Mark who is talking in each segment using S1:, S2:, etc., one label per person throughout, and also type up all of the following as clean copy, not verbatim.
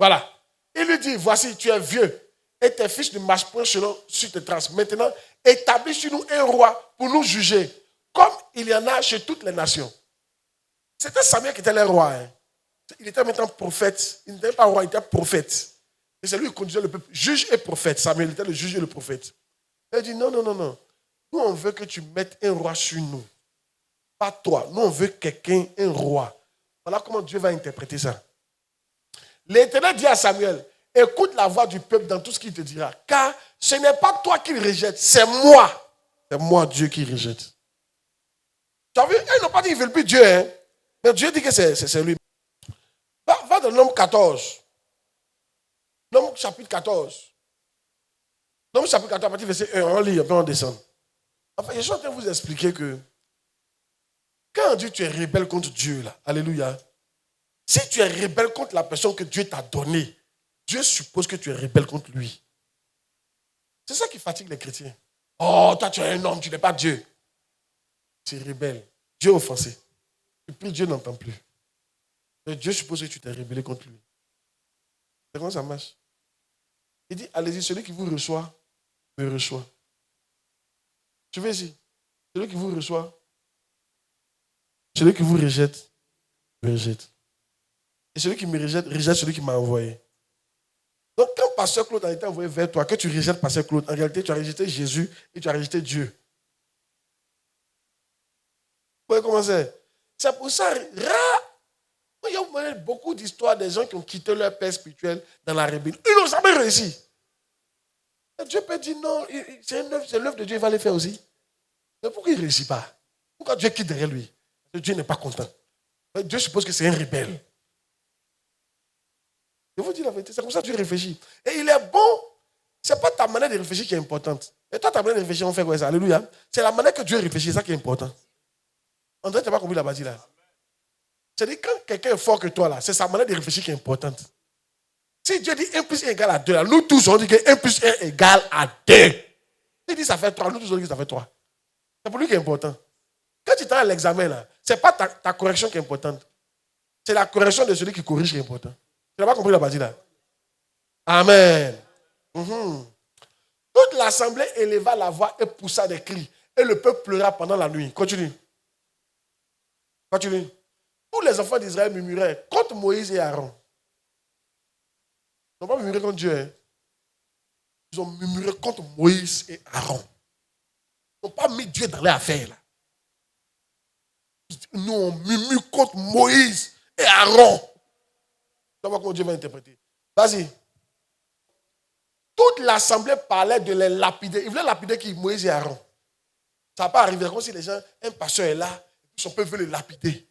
S1: Voilà. Il lui dit, voici, tu es vieux et tes fils ne marchent point sur tes traces. Maintenant, établis sur nous un roi pour nous juger, comme il y en a chez toutes les nations. C'était Samuel qui était le roi. Hein. Il était maintenant prophète. Il n'était pas roi, il était prophète. Et c'est lui qui conduisait le peuple. Juge et prophète. Samuel était le juge et le prophète. Il dit, non. Nous, on veut que tu mettes un roi sur nous. Pas toi. Nous, on veut quelqu'un, un roi. Voilà comment Dieu va interpréter ça. L'Éternel dit à Samuel, écoute la voix du peuple dans tout ce qu'il te dira. Car ce n'est pas toi qu'il rejette, c'est moi. C'est moi, Dieu, qui rejette. Tu as vu, ils n'ont pas dit qu'ils ne veulent plus Dieu. Hein? Mais Dieu dit que c'est lui. Va dans Nombre 14. Nombre chapitre 14. Nombre chapitre 14, à partir du verset 1, on lit, après on descend. Enfin, je suis en train de vous expliquer que quand on dit que tu es rebelle contre Dieu, là, alléluia, si tu es rebelle contre la personne que Dieu t'a donnée, Dieu suppose que tu es rebelle contre lui. C'est ça qui fatigue les chrétiens. Oh, toi tu es un homme, tu n'es pas Dieu. Tu es rebelle. Dieu est offensé. Et puis Dieu n'entend plus. Mais Dieu suppose que tu t'es rebellé contre lui. C'est comment ça marche? Il dit, allez-y, celui qui vous reçoit, me reçoit. Tu veux ici? Celui qui vous reçoit, celui qui vous rejette, me rejette. Et celui qui me rejette, rejette celui qui m'a envoyé. Donc quand Pasteur Claude a été envoyé vers toi, que tu rejettes Pasteur Claude, en réalité, tu as rejeté Jésus et tu as rejeté Dieu. Vous voyez comment c'est? C'est pour ça, il y a beaucoup d'histoires des gens qui ont quitté leur père spirituel dans la rébellion. Ils n'ont jamais réussi. Et Dieu peut dire non, c'est l'œuvre de Dieu, il va le faire aussi. Mais pourquoi il ne réussit pas? Pourquoi Dieu quitte derrière lui? Parce que Dieu n'est pas content. Dieu suppose que c'est un rebelle. Je vous dis la vérité, c'est comme ça que tu réfléchis. Et il est bon, ce n'est pas ta manière de réfléchir qui est importante. Et toi, ta manière de réfléchir, on fait quoi ça? Alléluia. C'est la manière que Dieu réfléchit, c'est ça qui est important. On dirait que tu n'as pas compris la base là. C'est-à-dire quand quelqu'un est fort que toi là, c'est sa manière de réfléchir qui est importante. Si Dieu dit 1 plus 1 égale à 2, là, nous tous on dit que 1 plus 1 égale à 2. Il dit ça fait 3, nous tous on dit que ça fait 3. C'est pour lui qui est important. Quand tu t'en à l'examen là, ce n'est pas ta correction qui est importante. C'est la correction de celui qui corrige qui est importante. Tu n'as pas compris la base là? Amen. Toute l'assemblée éleva la voix et poussa des cris. Et le peuple pleura pendant la nuit. Continue. Tous les enfants d'Israël murmuraient contre Moïse et Aaron. Ils n'ont pas murmuré contre Dieu. Hein? Ils ont murmuré contre Moïse et Aaron. Ils n'ont pas mis Dieu dans leur affaire. Là. Nous, on murmure contre Moïse et Aaron. Tu vas voir comment Dieu va interpréter. Vas-y. Toute l'assemblée parlait de les lapider. Ils voulaient lapider qui? Moïse et Aaron. Ça va pas arriver comme si les gens, un pasteur est là, son peuple veut le lapider.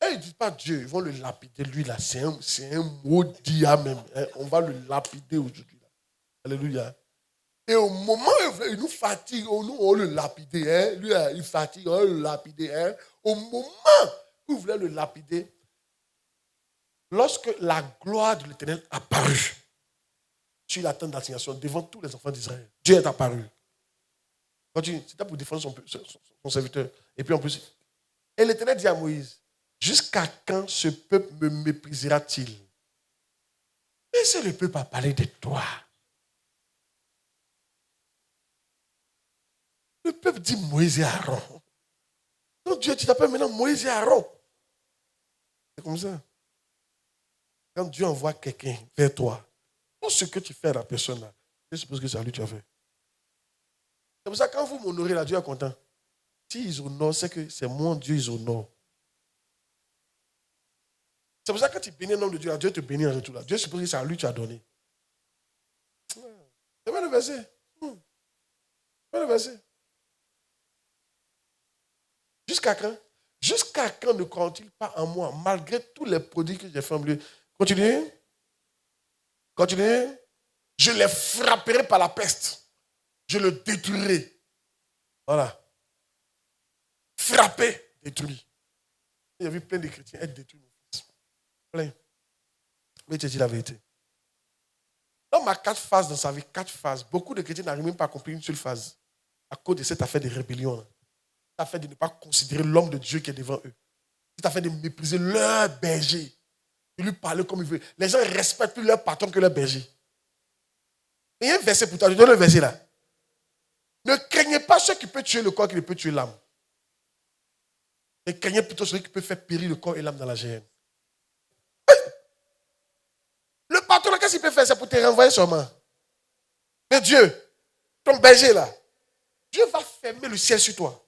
S1: Et ils ne disent pas Dieu, ils vont le lapider. Lui, là, c'est un maudit même. Hein. On va le lapider aujourd'hui. Là. Alléluia. Et au moment où il nous fatigue, on le lapider. Hein. Lui, il fatigue, on le lapider. Hein. Au moment où il voulait le lapider, lorsque la gloire de l'Éternel apparut sur la tente d'assignation devant tous les enfants d'Israël, Dieu est apparu. Continue, c'était pour défendre son serviteur. Et puis en plus, et l'Éternel dit à Moïse, jusqu'à quand ce peuple me méprisera-t-il? Mais c'est le peuple à parler de toi. Le peuple dit Moïse et Aaron. Donc Dieu, tu t'appelles maintenant Moïse et Aaron. C'est comme ça. Quand Dieu envoie quelqu'un vers toi, tout ce que tu fais à la personne là, je suppose que c'est à lui que tu as fait. C'est pour ça que quand vous m'honorez là, Dieu est content. S'ils honorent, c'est que c'est mon Dieu, ils honorent. C'est pour ça que quand tu bénis un homme de Dieu, Dieu te bénit en retour là. Dieu suppose que c'est à lui que tu as donné. C'est bien le verset. C'est bien le verset. Jusqu'à quand? Jusqu'à quand ne croient-ils pas en moi, malgré tous les prodiges que j'ai fait en milieu? Continuez. Continuez. Je les frapperai par la peste. Je le détruirai. Voilà. Frapper, détruire. Il y a vu plein de chrétiens être détruits. Plein. Mais je te dis la vérité. Dans ma 4 phases dans sa vie, 4 phases, beaucoup de chrétiens n'arrivent même pas à accomplir une seule phase. À cause de cette affaire de rébellion. Cette affaire de ne pas considérer l'homme de Dieu qui est devant eux. Cette affaire de mépriser leur berger. de lui parler comme il veut. Les gens respectent plus leur patron que leur berger. Il y a un verset pour toi, je donne le verset là. Ne craignez pas ce qui peut tuer le corps qui ne peut tuer l'âme. Mais craignez plutôt celui qui peut faire périr le corps et l'âme dans la géhenne. Le patron, qu'est-ce qu'il peut faire? C'est pour te renvoyer seulement. Mais Dieu, ton berger là, Dieu va fermer le ciel sur toi.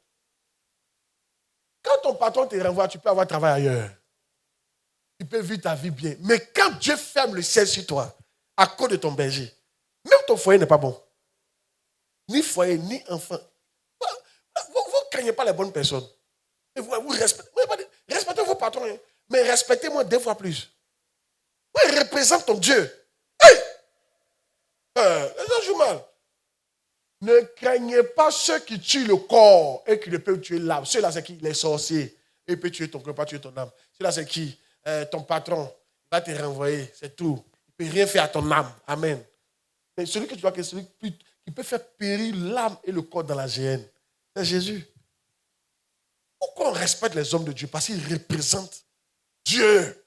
S1: Quand ton patron te renvoie, tu peux avoir travail ailleurs. Tu peux vivre ta vie bien. Mais quand Dieu ferme le ciel sur toi, à cause de ton berger, même ton foyer n'est pas bon. Ni foyer, ni enfant. Vous ne craignez pas les bonnes personnes. Vous respectez vos patrons, hein, mais respectez-moi 2 fois plus. Moi, il représente ton Dieu. Hey! Les gens jouent mal. Ne craignez pas ceux qui tuent le corps et qui ne peuvent tuer l'âme. Ceux-là, c'est qui? Les sorciers. Ils peuvent tuer ton corps, pas tuer ton âme. Ceux-là, c'est qui? Ton patron. Il va te renvoyer. C'est tout. Il ne peut rien faire à ton âme. Amen. Mais celui que tu vois que celui qui peut faire périr l'âme et le corps dans la géhenne, c'est Jésus. Pourquoi on respecte les hommes de Dieu? Parce qu'ils représentent Dieu.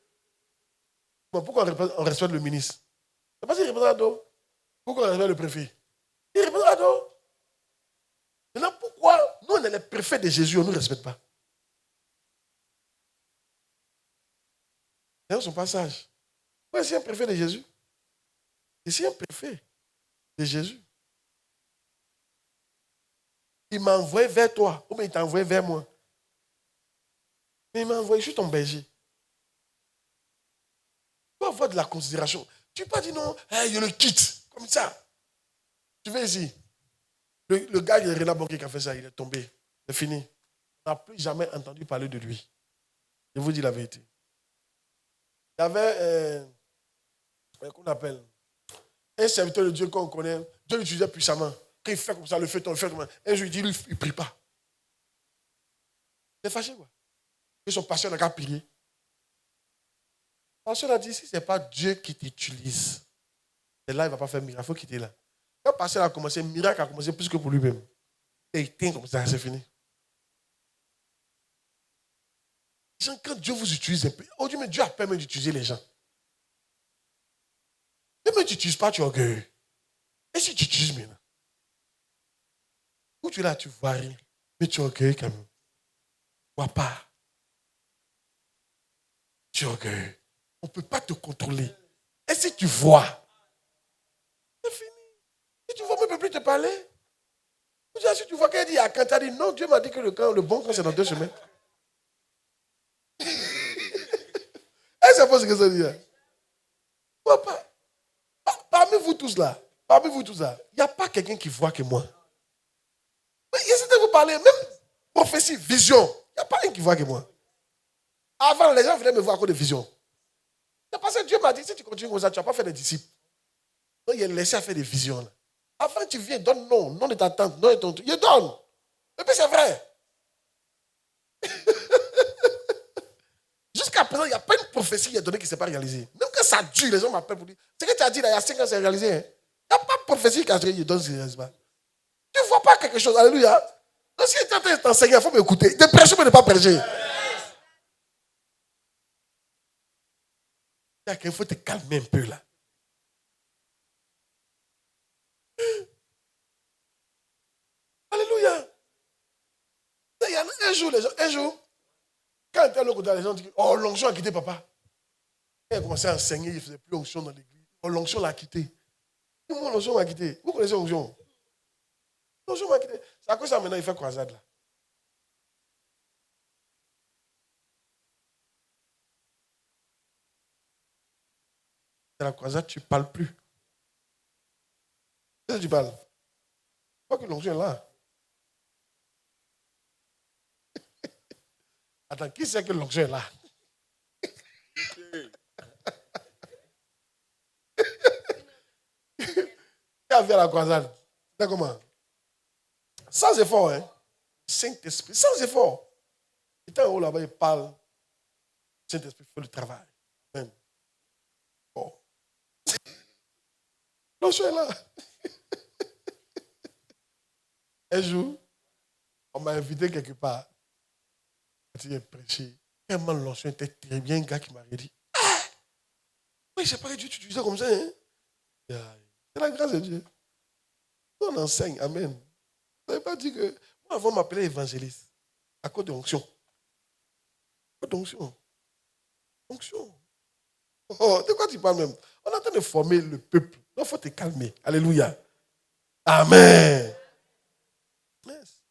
S1: Bon, pourquoi on respecte le ministre? C'est parce qu'il représente Dieu. Pourquoi on respecte le préfet? Il représente Dieu. Maintenant, pourquoi nous, on est les préfets de Jésus, on ne nous respecte pas? C'est son passage. Pourquoi est-ce un préfet de Jésus? Ici, un préfet de Jésus. Il m'a envoyé vers toi, ou bien il t'a envoyé vers moi. Mais il m'a envoyé, je suis ton berger. Tu dois avoir de la considération. Tu ne peux pas dire non, hey, je le quitte, comme ça. Tu veux ici. Le gars de René Bonke qui a fait ça, il est tombé. C'est fini. On n'a plus jamais entendu parler de lui. Je vous dis la vérité. Il y avait, qu'on appelle, un serviteur de Dieu qu'on connaît. Dieu l'utilisait puissamment. Quand il fait comme ça, le feu tombe, le feu tombe. Un jour, il dit, lui, il ne prie pas. C'est fâché, quoi. Et son pasteur n'a qu'à prier. Le pasteur a dit, si ce n'est pas Dieu qui t'utilise, c'est là, il ne va pas faire miracle. Il faut quitter là. Quand le pasteur a commencé, le miracle a commencé plus que pour lui-même. Et il tient comme ça, c'est fini. Quand Dieu vous utilise un peu, oh Dieu, mais Dieu a permis d'utiliser les gens. Mais tu n'utilises pas, tu es orgueilleux. Et si tu utilises maintenant? Où tu es là, tu vois rien. Mais tu es orgueilleux quand même. Tu ne vois pas. Tu es orgueilleux. On ne peut pas te contrôler. Et si tu vois, c'est fini. Si tu vois, on ne peut plus te parler. Si tu vois qu'elle dit, quand tu as dit, non, Dieu m'a dit que le bon camp, c'est dans 2 semaines. Elle sait pas ce que ça dit. Parmi vous tous là, il n'y a pas quelqu'un qui voit que moi. Mais essayez de vous parler, même prophétie, vision, il n'y a pas un qui voit que moi. Avant, les gens venaient me voir à cause de vision. C'est parce que Dieu m'a dit, si tu continues comme ça, tu ne vas pas faire des disciples. Donc, il a laissé à faire des visions. Là. Avant, tu viens, donne nom de ta tante, nom de ton truc. Il donne. Et puis c'est vrai. Jusqu'à présent, il n'y a pas une prophétie qui est donnée qui ne s'est pas réalisée. Même quand ça dure, les gens m'appellent pour dire, ce que tu as dit là, il y a 5 ans, c'est réalisé. Hein? Il n'y a pas de prophétie qui a donné ce réalisme. Tu ne vois pas quelque chose. Alléluia. Donc, si tu es en train de t'enseigner, il faut m'écouter. De prêcher, mais ne pas prêcher. Il faut te calmer un peu là. Alléluia. Il y a un jour, quand tu es là, les gens disent, oh, l'onction a quitté papa. Il a commencé à enseigner, il ne faisait plus l'onction dans l'église. Oh, l'onction l'a quitté. Moi, l'onction m'a quitté. Vous connaissez l'onction? L'onction m'a quitté. C'est à cause de ça maintenant, il fait croisade là. C'est la croisade, tu ne parles plus. Qu'est-ce que tu parles? Pas que l'onction est là. Attends, qui sait que l'onction est là? Qui a fait la croisade? C'est comment? Sans effort, hein? Saint-Esprit, sans effort. Il est en haut là-bas, il parle. Saint-Esprit fait le travail. Amen. Bon. L'onction est là. Un jour, on m'a invité quelque part. Quand il est prêché, tellement l'onction était très bien, un gars qui m'a dit, ah, je sais pas que Dieu t'utilisait comme ça. Hein? C'est la grâce de Dieu. On enseigne. Amen. Ça ne veut pas dire que. Moi, avant, on m'appelait évangéliste. À cause de l'onction. À cause de l'onction. Onction. Oh, de quoi tu parles même? On est en train de former le peuple. Donc, il faut te calmer. Alléluia. Amen. Yes.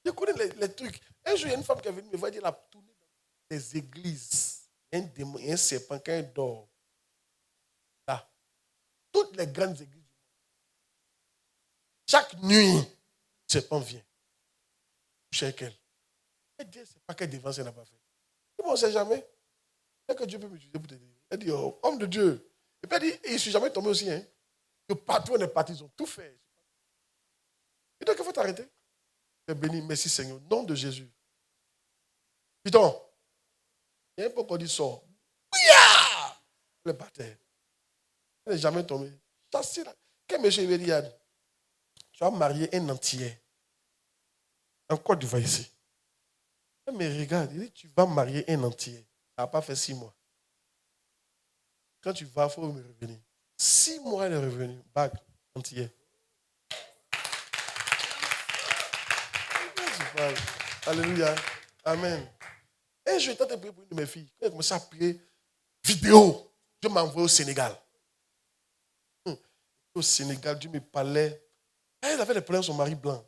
S1: Je connais les trucs. Un jour, il y a une femme qui est venue me voir dire elle a tourné dans les églises. Il y a un démon, il y a un serpent quand il dort. Là. Toutes les grandes églises. Chaque nuit, le serpent vient. Coucher avec elle. Elle dit, c'est pas quelle défense elle n'a pas fait. On ne sait jamais. C'est que Dieu peut m'utiliser pour te dire. Elle dit, oh, homme de Dieu. Et puis elle dit, je ne suis jamais tombé aussi. Hein. Que partout on est parti, ils ont tout fait. Et donc il faut t'arrêter. Tu es béni, merci Seigneur. Au nom de Jésus. Putain, il y a un peu qu'on dit sort. Ouya! Le bâtard. Elle n'est jamais tombée. Quel monsieur il dit, tu vas marier un entier. En Côte d'Ivoire ici. Mais regarde, il dit, tu vas marier un entier. Ça n'a pas fait 6 mois. Quand tu vas, il faut me revenir. 6 mois, elle est revenue. Bague, entier. Alléluia. Amen. Un jour, j'étais prier pour une de mes filles. Quand elle a commencé à prier, vidéo, Dieu m'a envoyé au Sénégal. Au Sénégal, Dieu me parlait. Elle avait des problèmes avec son mari blanc.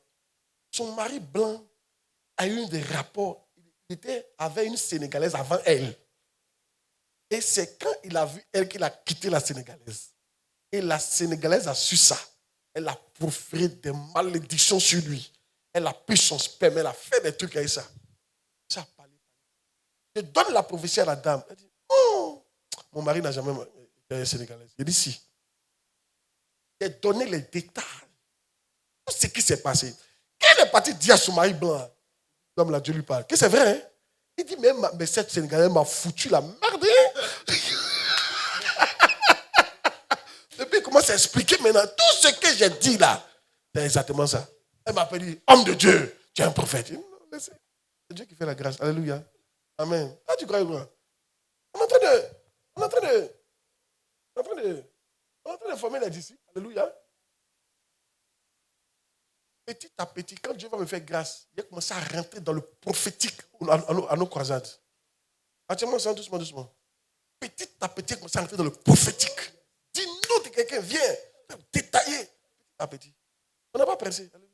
S1: Son mari blanc a eu des rapports. Il était avec une Sénégalaise avant elle. Et c'est quand il a vu elle qu'il a quitté la Sénégalaise. Et la Sénégalaise a su ça. Elle a proféré des malédictions sur lui. Elle a pris son sperme, elle a fait des trucs avec ça. Ça a parlé. Je donne la prophétie à la dame. Elle dit, oh, mon mari n'a jamais été sénégalaise. Il dit si. J'ai donné les détails. Tout ce qui s'est passé. Quand elle est partie dire à son mari blanc, l'homme là, Dieu lui parle, que c'est vrai, hein? Il dit, mais cette Sénégalaise m'a foutu la merde. Depuis, il commence à expliquer maintenant tout ce que j'ai dit là. C'est exactement ça. Elle m'a dit, homme de Dieu, tu es un prophète. Non, c'est Dieu qui fait la grâce. Alléluia. Amen. Ah, tu crois quoi? On est en train de former les disciples. Alléluia. Petit à petit, quand Dieu va me faire grâce, il a commencé à rentrer dans le prophétique à nos croisades. Attends-moi ça doucement, doucement. Petit à petit, il a commencé à rentrer dans le prophétique. Dis-nous que quelqu'un vient détailler. Petit à petit. On n'a pas pressé. Alléluia.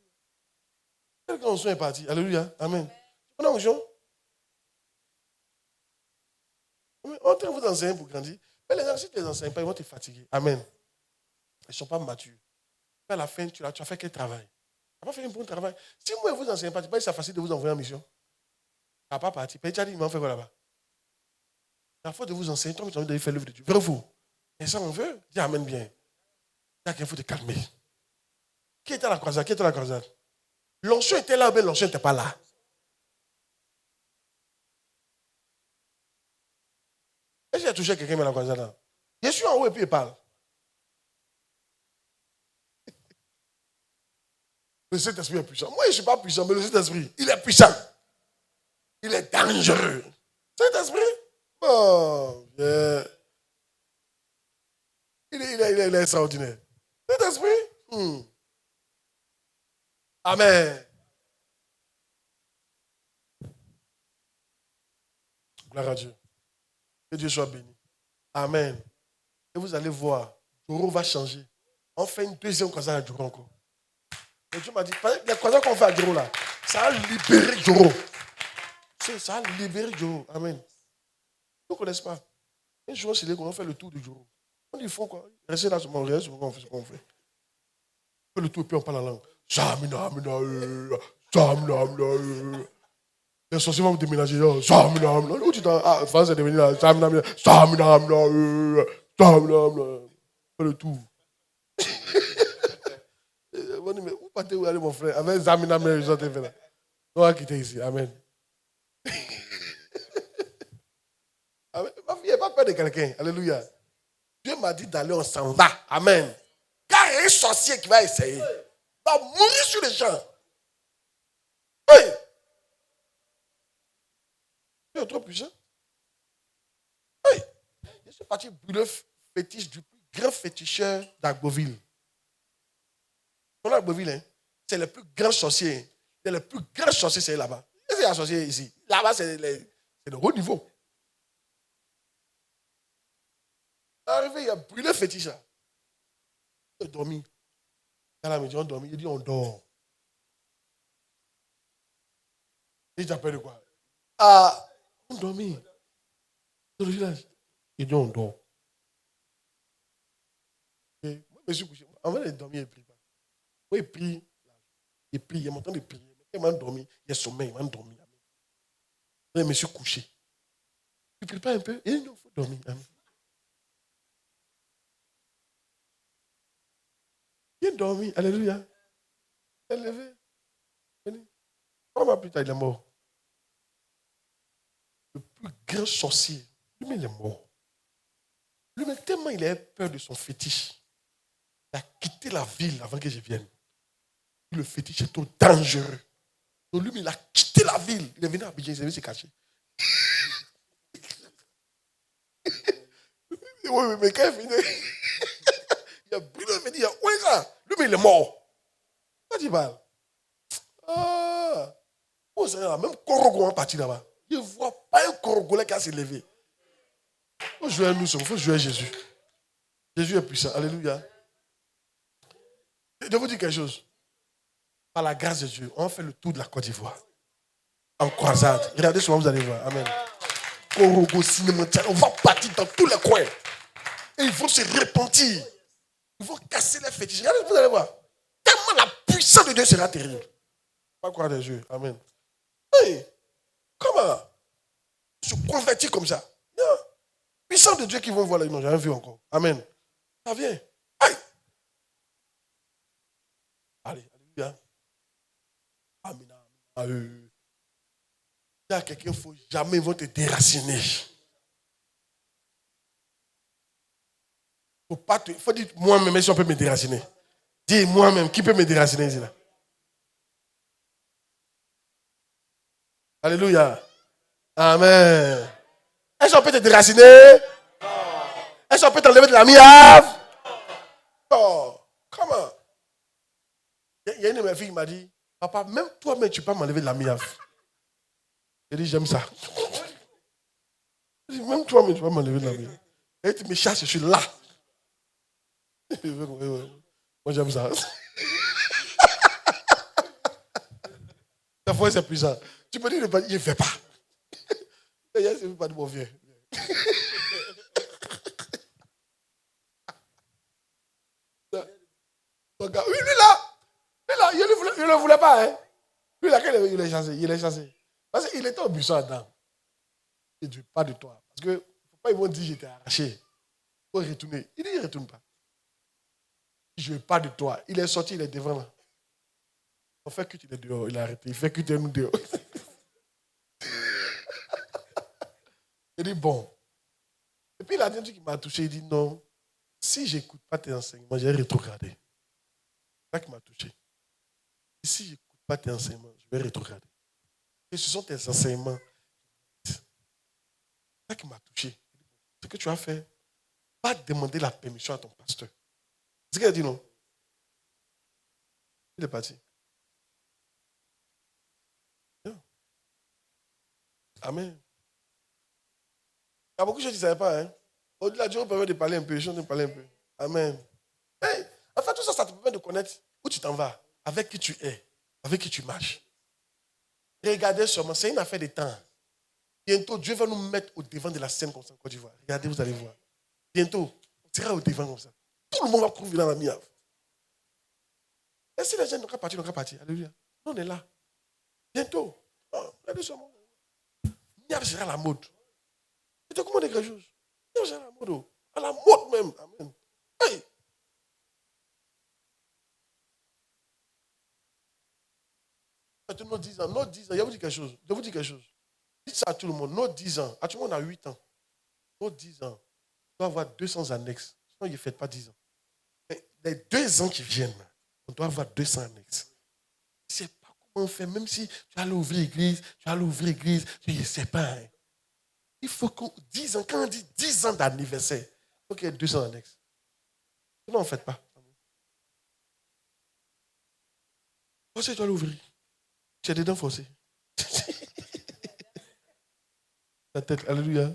S1: Quelqu'un en est parti. Alléluia. Amen. On a onction. On est en train de vous enseigner pour grandir. Mais les gens, si tu les enseignes pas, ils vont te fatiguer. Amen. Ils ne sont pas matures. À la fin, tu as fait quel travail? Tu n'as pas fait un bon travail. Si moi, je vous enseigne pas, tu penses que c'est facile de vous envoyer en mission. Tu n'as pas parti. Tu as dit, ils m'ont fait quoi là-bas? C'est la faute de vous enseigner. Toi, tu as envie de faire l'œuvre de Dieu. Vrai ou faux? Et ça, on veut. Dis amen bien. Il faut te calmer. Qui était à la croisade? Qui était à la croisade? L'onction était là, mais l'onction n'était pas là. Est-ce que j'ai touché quelqu'un à la croisade là? Je suis en haut et puis il parle. Le Saint-Esprit est puissant. Moi, je ne suis pas puissant, mais le Saint-Esprit, il est puissant. Il est dangereux. Saint-Esprit? Oh, yeah. Il est extraordinaire. Saint-Esprit? Amen. Gloire à Dieu. Que Dieu soit béni. Amen. Et vous allez voir, Joro va changer. On fait une deuxième croisade à Joro encore. Et Dieu m'a dit, les croisades qu'on fait à Joro là, ça a libéré Joro. Ça a libéré Joro. Amen. Vous ne connaissez pas. Un jour, c'est là qu'on fait le tour du Joro. On dit, il faut quoi? Restez là sur mon réel, sur ce qu'on fait. On fait le tour et puis on parle en langue. Samina, les sorciers vont déménager. Samina, où tu t'en. Ah, France est devenu là. Samina, fait le tour. Mais où partez-vous aller, mon frère? Avec Zamina, mais ils ont fait là. On va quitter ici. Amen. Amen. Ma fille n'est pas peur de quelqu'un. Alléluia. Dieu m'a dit d'aller, on s'en va. Amen. Car il y a un sorcier qui va essayer. Il va mourir sur les gens. Oui. Tu es trop puissant. Oui. Je suis parti brûler fétiche du plus grand féticheur d'Agboville. On a Agboville, hein? C'est le plus grand sorcier. C'est le plus grand sorcier, c'est là-bas. C'est un sorcier ici. Là-bas, c'est le haut niveau. Arrivé, il a brûlé le fétiche. Il a dormi. Dans la maison, on dormi. Il dit on dort. Il t'appelle de quoi? Ah, on dormi. Dans le village. Il dit on dort. Et moi, je me suis couché. Avant de dormir, il ne prie pas. Moi, il prie. Il prie. Il est en train de prier. Il m'a endormi. Il est sommeil. Il m'a endormi. Je me suis couché. Tu ne pries pas un peu? Et non, il faut dormir. Amen. Il est dormi. Alléluia. Il est levé. Comment plus tard, il est mort. Le plus grand sorcier, lui-même, il est mort. Lui-même, tellement il a peur de son fétiche, il a quitté la ville avant que je vienne. Le fétiche est trop dangereux. Donc lui, il a quitté la ville. Il est venu à Abidjan, il s'est venu se cacher. Oui, mais quand il est venu, il a brûlé le fétiche, il a où est ça? Lui, il est mort. Quand tu parles. Ah, oh, c'est là, même Korogo est parti là-bas. Je ne vois pas un Korogolais qui a s'est levé. Il faut jouer à nous, il faut jouer à Jésus. Jésus est puissant. Alléluia. Je vous dis quelque chose. Par la grâce de Dieu, on fait le tour de la Côte d'Ivoire. En croisade. Regardez souvent, vous allez voir. Amen. Korogo, cinéma, on va partir dans tous les coins. Et ils vont se repentir. Ils vont casser les fétiches. Regardez, vous allez voir. Tellement la puissance de Dieu sera terrible. Pas croire des yeux. Amen. Hey, comment se convertir comme ça? Non. Puissance de Dieu qui vont voir là, ils n'ont jamais vu encore. Amen. Ça vient. Aïe. Allez, alléluia. Amen. Il y a quelqu'un, il ne faut jamais, ils vont te déraciner. Il faut dire moi-même, si on peut me déraciner. Dis moi-même, qui peut me déraciner ici là? Alléluia. Amen. Est-ce qu'on peut te déraciner? Est-ce qu'on peut t'enlever de la miave? Oh, comment? Il y a une de mes filles qui m'a dit, papa, même toi-même, tu peux m'enlever de la miave. J'ai dit, j'aime ça. Même toi-même, tu peux m'enlever de la miave. Et tu me cherches, je suis là. Moi, j'aime ça. Ta foi, c'est puissant. Tu peux dire, il ne fait pas. Il ne fait pas de mon vieux. Donc, lui là, il ne le voulait pas. Hein. Lui là, il est chassé. Il est chassé. Parce qu'il était au buisson Adam. Il ne dit pas de toi. Parce que, il ne faut pas, ils vont dire, j'étais arraché. Il faut retourner. Il dit, il ne retourne pas. Je ne veux pas de toi. Il est sorti, il est devant là. On fait que tu es dehors, il a arrêté. Il fait que tu es nous dehors. Il dit, bon. Et puis il a dit un truc qui m'a touché. Il dit, non, si je n'écoute pas tes enseignements, j'ai rétrogradé. C'est ça qui m'a touché. Et si je n'écoute pas tes enseignements, je vais rétrograder. Et ce sont tes enseignements. C'est ça qui m'a touché. Ce que tu as fait, pas demander la permission à ton pasteur. C'est ce qu'il a dit, non? Il est parti. Amen. Il y a beaucoup de choses que tu ne savais pas. Hein? Au-delà, Dieu permet de parler un peu. Je suis en train de parler un peu. Amen. Hey, en fait, tout ça, ça te permet de connaître où tu t'en vas, avec qui tu es, avec qui tu marches. Regardez seulement, c'est une affaire de temps. Bientôt, Dieu va nous mettre au devant de la scène comme ça en Côte d'Ivoire. Regardez, vous allez voir. Bientôt, on sera au devant comme ça. Tout le monde va trouver dans la miave. Et si les gens n'ont qu'à partir, Alléluia. Nous, on est là. Bientôt. Oh, regardez seulement. Miave sera la mode. Tu te commandes quelque chose. Miave sera la mode. À la mode même. Amen. Hey. Nos 10 ans, je vous dis quelque chose. Dites ça à tout le monde, nos 10 ans, actuellement on a 8 ans. Nos 10 ans, on doit avoir 200 annexes. Sinon, ils ne fêtent pas 10 ans. Mais les 2 ans qui viennent, on doit avoir 200 annexes. Je ne sais pas comment on fait, même si tu allais ouvrir l'église, je ne sais pas. Hein. Il faut qu'on 10 ans, quand on dit 10 ans d'anniversaire, il faut qu'il y ait 200 annexes. Sinon, on ne fait pas. Forcé, tu dois l'ouvrir. Tu as des dents forcées. La tête, alléluia.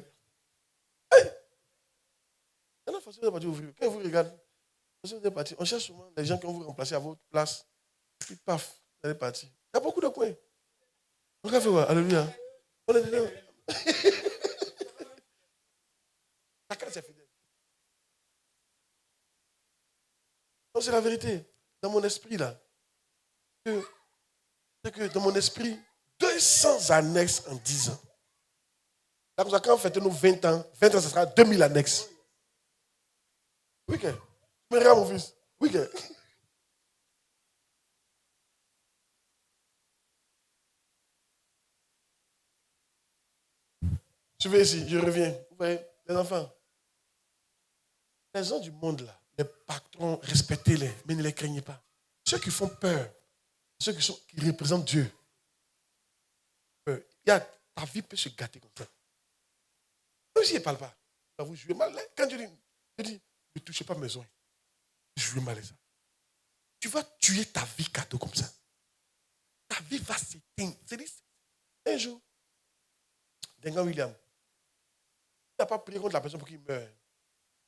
S1: Hey! Non, forcé, vous n'avez pas dû ouvrir. Quand vous regardez, forcé, vous êtes parti. On cherche souvent les gens qui vont vous remplacer à votre place. Puis paf, vous allez partir. Il y a beaucoup de coins. On va faire quoi? Alléluia. On est dedans. Chacun c'est fidèle. Non, c'est la vérité. Dans mon esprit, là, c'est que dans mon esprit, 200 annexes en 10 ans. Là, quand on fête nos 20 ans, ça sera 2000 annexes. Oui, que. Tu me regardes, mon fils. Oui, que. Je vais ici, je reviens. Vous voyez, les enfants, les gens du monde, là, les patrons, respectez-les, mais ne les craignez pas. Ceux qui font peur, ceux qui représentent Dieu, ta vie peut se gâter comme ça. Même s'il ne parle pas, vous jouez mal. Quand Dieu dit, ne touchez pas mes oreilles, jouez mal ça. Tu vas tuer ta vie cadeau comme ça. Ta vie va s'éteindre. C'est-à-dire, un jour, Dengan William, il n'a pas prié contre la personne pour qu'il meure.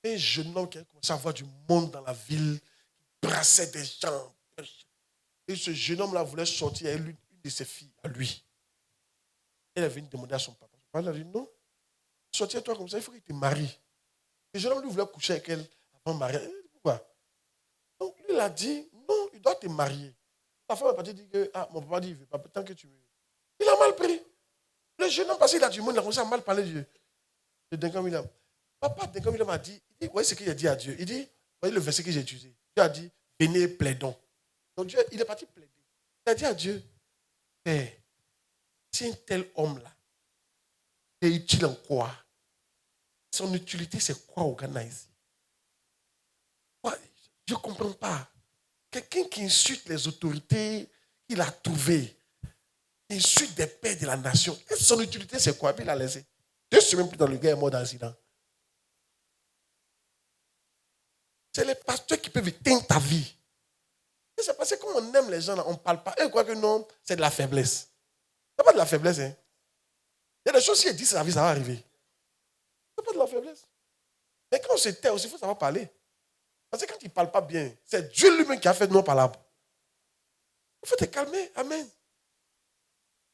S1: Un jeune homme qui a commencé à avoir du monde dans la ville, qui brassait des gens. Et ce jeune homme-là voulait sortir avec une de ses filles, à lui. Elle est venue demander à son papa. Son papa lui a dit non, sortir toi comme ça, il faut qu'il te marie. Le jeune homme lui voulait coucher avec elle avant de marier. Pourquoi? Donc lui, il a dit non, il doit te marier. La femme a parti dit que mon papa dit il ne veut pas, tant que tu veux. Il a mal pris. Le jeune homme, parce qu'il a du monde, il a commencé à mal parler de Duncan William. Papa Duncan William a dit, vous voyez ce qu'il a dit à Dieu. Il dit, vous voyez le verset que j'ai utilisé. Dieu a dit, venez, plaidons. Donc Dieu, il est parti plaider. Il a dit à Dieu, Père, si un tel homme-là est utile en quoi? Son utilité, c'est quoi au Ghana ici? Je ne comprends pas. Quelqu'un qui insulte les autorités qu'il a trouvées, insulte des pères de la nation. Et son utilité, c'est quoi? Puis il a laissé. 2 semaines plus tard, le gars est mort d'accident. C'est les pasteurs qui peuvent éteindre ta vie. Et c'est parce que quand on aime les gens, là, on ne parle pas. Ils croient que non, c'est de la faiblesse. Ce n'est pas de la faiblesse. Hein. Il y a des choses, si elles disent sa vie, ça va arriver. Ce n'est pas de la faiblesse. Mais quand on se tait aussi, il faut savoir parler. Parce que quand il ne parle pas bien, c'est Dieu lui-même qui a fait de nos paroles. Il faut te calmer. Amen.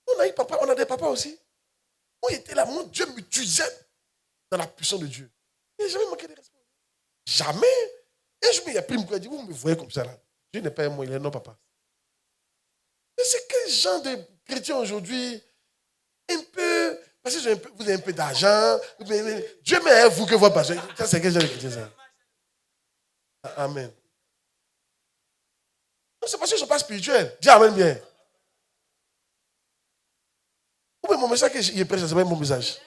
S1: On a des papas aussi. Moi, il était là, mon Dieu m'utilisait dans la puissance de Dieu. Il n'a jamais manqué de respect. Jamais. Et je me pris, il dit, vous me voyez comme ça là. Dieu n'est pas moi, il est non papa. Mais c'est quel genre de chrétien aujourd'hui, un peu, parce que vous avez un peu d'argent, Dieu met vous que votre besoin. Ça, c'est quel genre de chrétien ça? Amen. Non, c'est parce qu'ils ne sont pas spirituels. Dis amen bien. Ou mon message que je prêche, c'est pas mon message.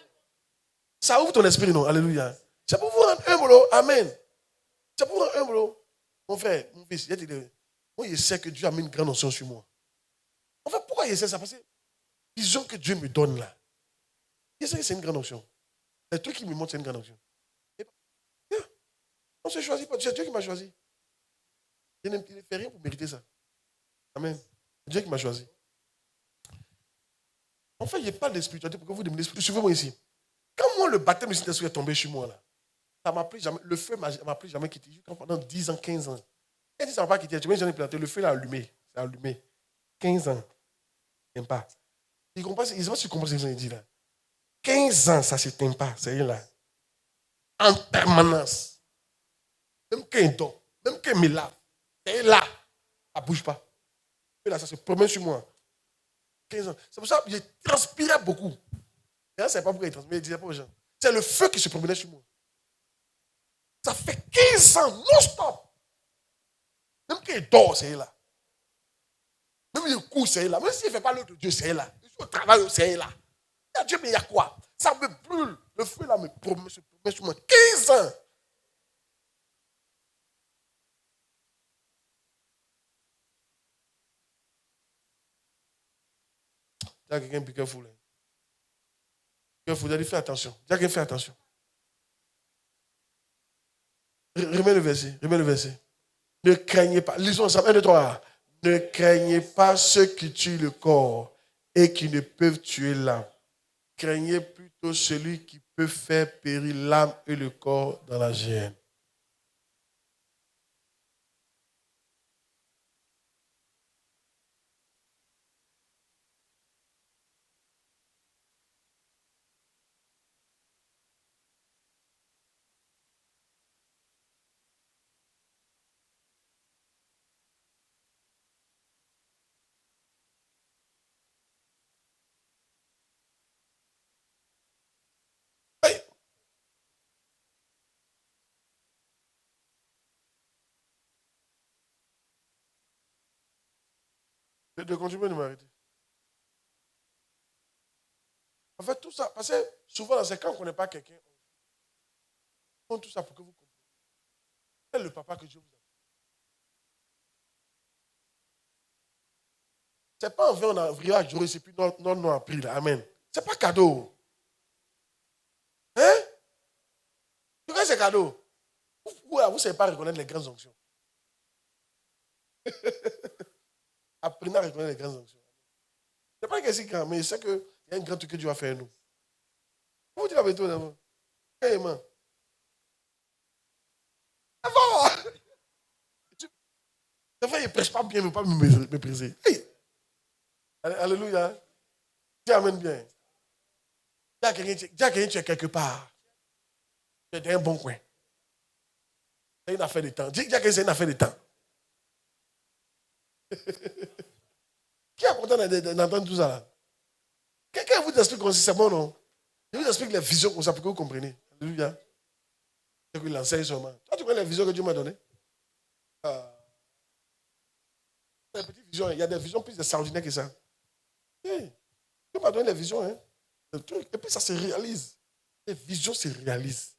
S1: Ça ouvre ton esprit, non? Alléluia. C'est pour vous rendre humble. Amen. C'est pour vous rendre humble. Mon frère, mon fils, moi, je sais que Dieu a mis une grande onction sur moi. En fait, pourquoi je sais ça? Parce que la vision que Dieu me donne là, je sais que c'est une grande onction. Les trucs qui me montrent, c'est une grande onction. On ne se choisit pas. C'est Dieu qui m'a choisi. Je ne fais rien pour mériter ça. Amen. C'est Dieu qui m'a choisi. En fait, il n'y a pas de spiritualité pour que vous demandez. Suivez-moi ici. Quand moi, le baptême du Saint-Esprit est tombé sur moi, là, ça m'a pris jamais, le feu ne m'a plus jamais quitté. Pendant 10 ans, 15 ans. Et dit ça ne m'a pas quitté. Tu vois, j'en ai planté. Le feu l'a allumé. C'est allumé. 15 ans. Il n'aime pas. Il ne sait pas si tu comprends ce qu'il dit là. 15 ans, ça ne s'éteint pas. C'est là. En permanence. Même quand il dort, même quand il me lave, c'est là. Ça ne bouge pas. Et là, ça se promène sur moi. 15 ans. C'est pour ça que je transpirais beaucoup. Et là, c'est pas pourquoi il transpirait, il ne disait pas aux gens. C'est le feu qui se promenait sur moi. Ça fait 15 ans, non-stop. Même quand il dort, c'est là. Même quand il court, c'est là. Même s'il ne fait pas l'œuvre de Dieu, c'est là. Il fait le travail, c'est là. Il y a Dieu, mais il y a quoi? Ça me brûle. Le feu là se promet sur moi. 15 ans. Il y a quelqu'un qui est fou là. Il faudrait dire, fais attention. Jacques, fais attention. Remets le verset. Remets le verset. Ne craignez pas. Lisons ensemble. 1, 2, 3. Ne craignez pas ceux qui tuent le corps et qui ne peuvent tuer l'âme. Craignez plutôt celui qui peut faire périr l'âme et le corps dans la géhenne. De continuer de m'arrêter. En fait, tout ça, parce que souvent, dans ces cas, on ne connaît pas quelqu'un. On fait tout ça pour que vous compreniez. C'est le papa que Dieu vous a. Ce n'est pas en vain, on a un à jouer, c'est puis non a pris là. Amen. Ce n'est pas cadeau. Hein? Tu vois, c'est cadeau. Vous ne savez pas reconnaître les grandes onctions. Apprenez à reconnaître les grandes onctions. Ce n'est pas que c'est grand, mais c'est qu'il y a un grand truc que Dieu va faire nous. Vous dites la vérité d'abord. Hey, man. C'est vrai, il ne prêche pas bien, il ne veut pas me mépriser. Hey. Alléluia. Dieu amène bien. Dis à quelqu'un, tu es quelque part. Tu es dans un bon coin. C'est une affaire de temps. Dis à quelqu'un, c'est une affaire de temps. Qui est content d'entendre tout ça là? Quelqu'un vous explique comme si c'est bon, non? Je vous explique les visions comme ça pour que vous compreniez. Alléluia. C'est qu'il enseigne seulement. Toi, tu connais les visions que Dieu m'a données? Les petites visions, il y a des visions plus extraordinaires que ça. Hey, Dieu m'a donné les visions, hein? Le truc. Et puis ça se réalise. Les visions se réalisent.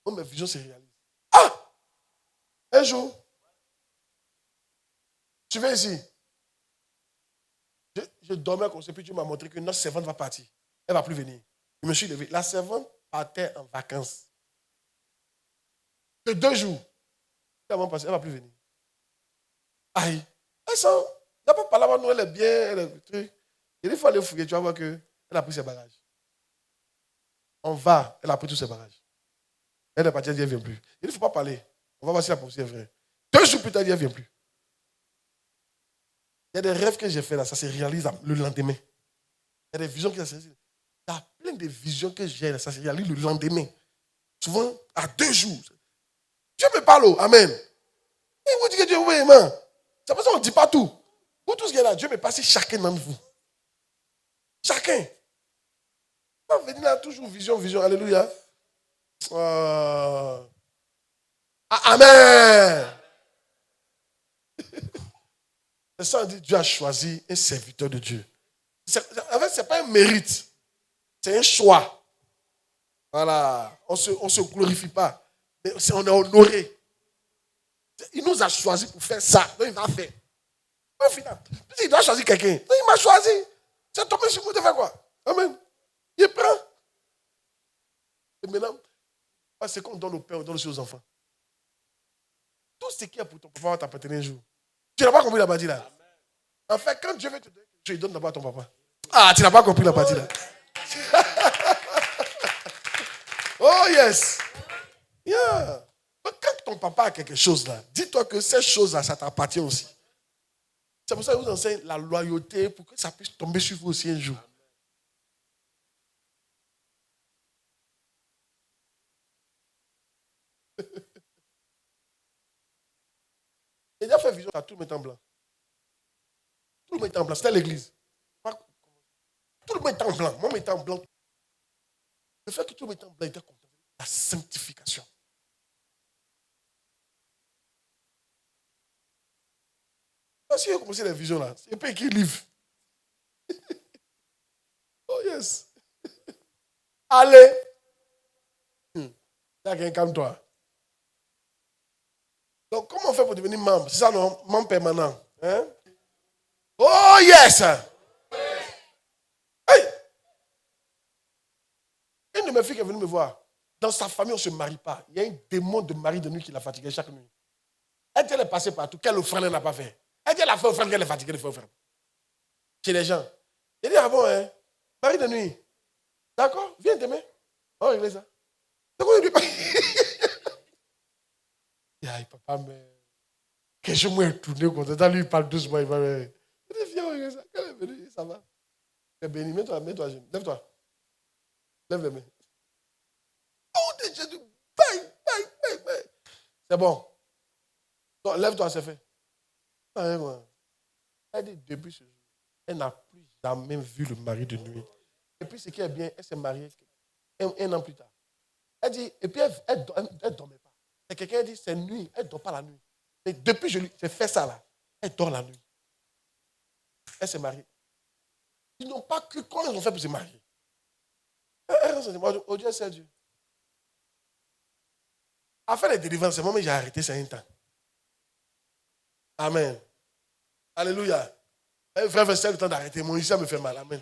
S1: Moi, mes visions se réalisent. Ah! Un jour, tu viens ici. Je dormais comme ça, puis Dieu m'a montré que notre servante va partir. Elle ne va plus venir. Je me suis levé. La servante partait en vacances. De 2 jours. Elle ne va plus venir. Aïe. Elle sent. D'abord, par là-bas, nous, elle est bien. Elle est truc. Et il faut aller fouiller. Tu vas voir qu'elle a pris ses bagages. On va. Elle a pris tous ses bagages. Elle est partie, elle ne vient plus. Il ne faut pas parler. On va voir si la pensée est vraie. 2 jours plus tard, elle ne vient plus. Il y a des rêves que j'ai fait là, ça se réalise le lendemain. Il y a des visions qui se réalisent. Il y a plein de visions que j'ai là, ça se réalise le lendemain. Souvent, à 2 jours. Dieu me parle. Amen. Et vous dites que Dieu est aimant. C'est pour ça qu'on ne dit pas tout. Pour tout ce qui est là, Dieu me passe chacun d'entre vous. Chacun. On venir là, toujours vision, vision. Alléluia. Amen. C'est ça, on dit Dieu a choisi un serviteur de Dieu. En fait, ce n'est pas un mérite. C'est un choix. Voilà. On ne se glorifie pas. Mais on est honoré. Il nous a choisi pour faire ça. Donc il va faire. Au final, il doit choisir quelqu'un. Donc il m'a choisi. C'est tombé sur moi de faire quoi? Amen. Il prend. Et maintenant, c'est qu'on donne au père, on donne aussi aux enfants. Tout ce qui est pour ton papa va t'appartenir un jour. Tu n'as pas compris la partie là? En fait, quand Dieu veut te donner, tu donnes d'abord à ton papa. Ah, tu n'as pas compris la partie là. Oh yes. Yeah. Donc, quand ton papa a quelque chose là, dis-toi que ces choses-là, ça t'appartient aussi. C'est pour ça que je vous enseigne la loyauté pour que ça puisse tomber sur vous aussi un jour. J'ai déjà fait vision à tout mettre en blanc. Tout le mettre en blanc, c'était l'église. Tout le mettre en blanc. Moi, mettre en blanc. Le fait que tout le mettre en blanc était content. La sanctification. Si vous commencez les visions là, c'est pas écrit livre. Oh yes. Allez. Calme-toi. Donc, comment on fait pour devenir membre? C'est ça, non? Membre permanent. Hein? Oh yes! Hey! de mes filles qui est venue me voir. Dans sa famille, on ne se marie pas. Il y a un démon de mari de nuit qui l'a fatiguée chaque nuit. Elle dit, elle est passée partout. Quelle offrande elle n'a pas fait? Elle dit, elle a fait offrande qu'elle est fatiguée de faire offrande. Chez les gens. Il dit, ah bon, hein? Mari de nuit. D'accord? Viens demain. On va régler ça. C'est quoi, il dit pas? Aïe, papa, mais. Que je me tourné comme ça. Lui, il parle doucement. Il va. Il dit, viens, on régler ça. Quand elle est venue, ça va. C'est béni. Mets-toi, lève-toi. Lève les mains. Oh, de Jésus. Bang. C'est bon. Donc, lève-toi, c'est fait. Elle dit, depuis ce jour, elle n'a plus jamais vu le mari de nuit. Et puis, ce qui est bien, elle s'est mariée un an plus tard. Elle dit, et puis elle ne dormait pas. Et quelqu'un dit, c'est nuit, elle ne dort pas la nuit. Et depuis que j'ai fait ça là, elle dort la nuit. Elle s'est mariée. Ils n'ont pas cru comment ils ont fait pour se marier. Oh Dieu, c'est Dieu. À faire les délivrances, c'est moi, mais j'ai arrêté, c'est un temps. Amen. Alléluia. Frère, c'est le temps d'arrêter. Mon ici, ça me fait mal. Amen.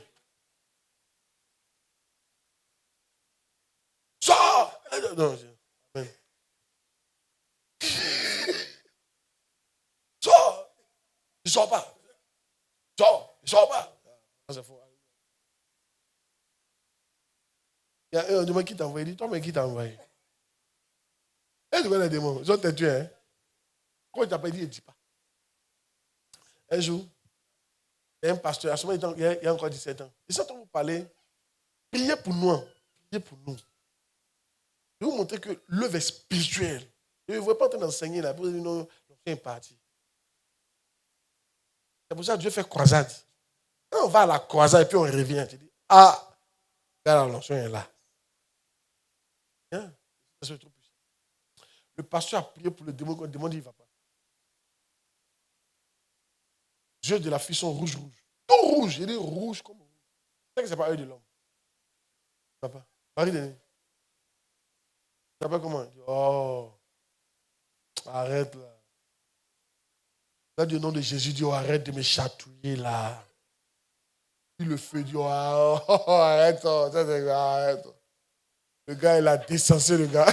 S1: Sors! Non, amen. Sors! Il ne sort pas. Sors! Il ne sort pas. C'est faux. Il y a un démon qui t'a envoyé. Il dit, toi, mais qui t'a envoyé? Et tu vois les démons. Ils ont été tués. Hein? Quand il t'a pas dit, il ne dit pas. Un jour, il y a un pasteur, à ce moment, il y a encore 17 ans. Ils sont en train de vous parler. Priez pour nous. Priez pour nous. Je vais vous montrer que l'œuvre est spirituelle. Je ne vous pas en train d'enseigner là. Pour dire non, c'est un parti. C'est pour ça que Dieu fait croisade. Quand on va à la croisade et puis on revient, tu dis, ah, regarde, l'onction est là. Hein? C'est trop puissant. Le pasteur a prié pour le démon, quand le démon dit, il ne va pas. Les yeux de la fille sont rouges. Tout rouge. Il dit rouge comme rouge. C'est que ce n'est pas eux de l'homme. Papa, Marie Denis. Tu sais pas comment? Il dit, oh, arrête là. Là, du nom de Jésus, dit, oh, arrête de me chatouiller là. Puis le feu dit, oh, arrête, arrête. Le gars, il a décensé le gars.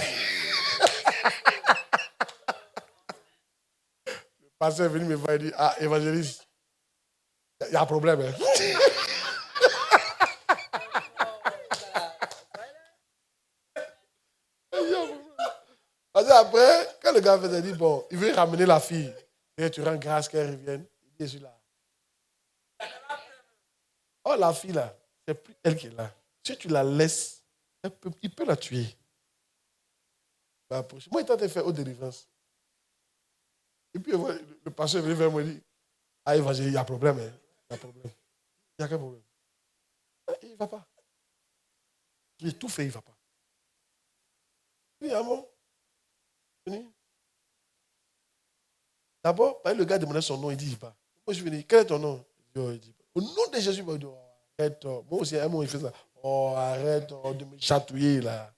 S1: Le pasteur est venu me voir et dit, ah, évangéliste, il y a un problème. Hein? Parce qu'après, quand le gars faisait, il dit, bon, il veut ramener la fille. Et tu rends grâce qu'elle revienne. Il dit, je suis là. Oh, la fille là, c'est plus elle qui est là. Si tu la laisses, il peut la tuer. Moi, il t'a fait aux délivrances. Et puis, le pasteur est venu vers moi et dit, ah, évangile, il y a un problème. Hein. Il y a un problème. Il y a quel problème? Il ne va pas. Il a tout fait, il ne va pas. Il dit, ah bon? D'abord, le gars demandait son nom, il dit, il va. Moi, je suis venu, quel est ton nom? Il dit, au nom de Jésus, il dit, oh, arrête. Moi aussi, un mot, il fait ça. Oh, arrête de me chatouiller, là.